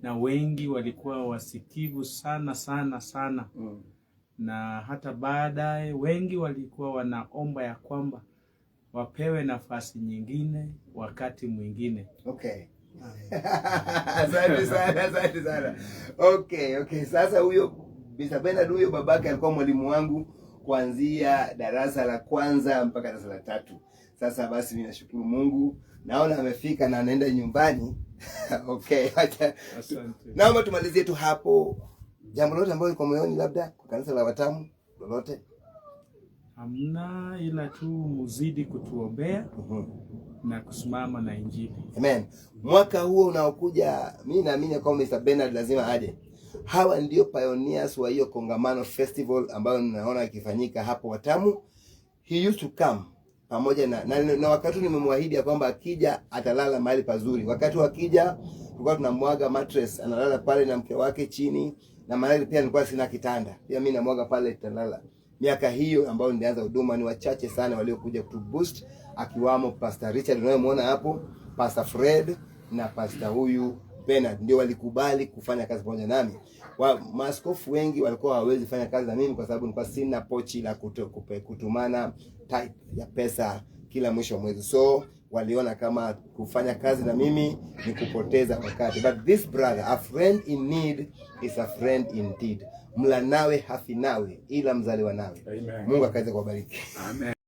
na wengi walikuwa wasikivu sana. Na hata baadaye wengi walikuwa wanaomba ya kwamba wapewe nafasi nyingine wakati mwingine. Okay. Asante sana. Okay. Sasa huyo Mr. Bernard, huyo babake alikuwa mwalimu wangu kuanzia darasa la 1 mpaka darasa la 3. Sasa basi mimi nashukuru Mungu, naona amefika na anaenda nyumbani. Okay, acha. Asante. Naomba tumalizie tu hapo. Jambo lolote ambalo liko moyoni labda kwa kanisa la Watamu lolote? Hamna, ila tu muzidi kutuombea na kusimama na Injili. Amen. Mwaka huo unaokuja mimi naamini kwa Mr. Bernard lazima aje. Hawa ndio pioneers wa hiyo kongamano festival ambayo ninaona ikifanyika hapo Watamu. He used to come pamoja na wakati nimemwahidi ya kwamba akija atalala mahali pazuri. Wakati wakija tulikuwa tunamwaga mattress, analala pale na mke wake chini, na mahali pia nilikuwa sina kitanda. Pia mimi namwaga pale tutalala. Miaka hiyo ambayo nilianza huduma ni wachache sana waliokuja kutu boost, akiwamo Pastor Richard unayemwona hapo, Pastor Fred na Pastor huyu Bernard ndio walikubali kufanya kazi pamoja nami. Maaskofu wengi walikuwa hawezi fanya kazi na mimi kwa sababu nilikuwa sina pochi la kutumana type ya pesa kila mwisho wa mwezi. So waliona kama kufanya kazi na mimi ni kupoteza wakati. But this brother, a friend in need is a friend indeed. Mla nawe hafi nawe ila mzaliwa nawe. Amen. Mungu akaweze kuwabariki. Amen.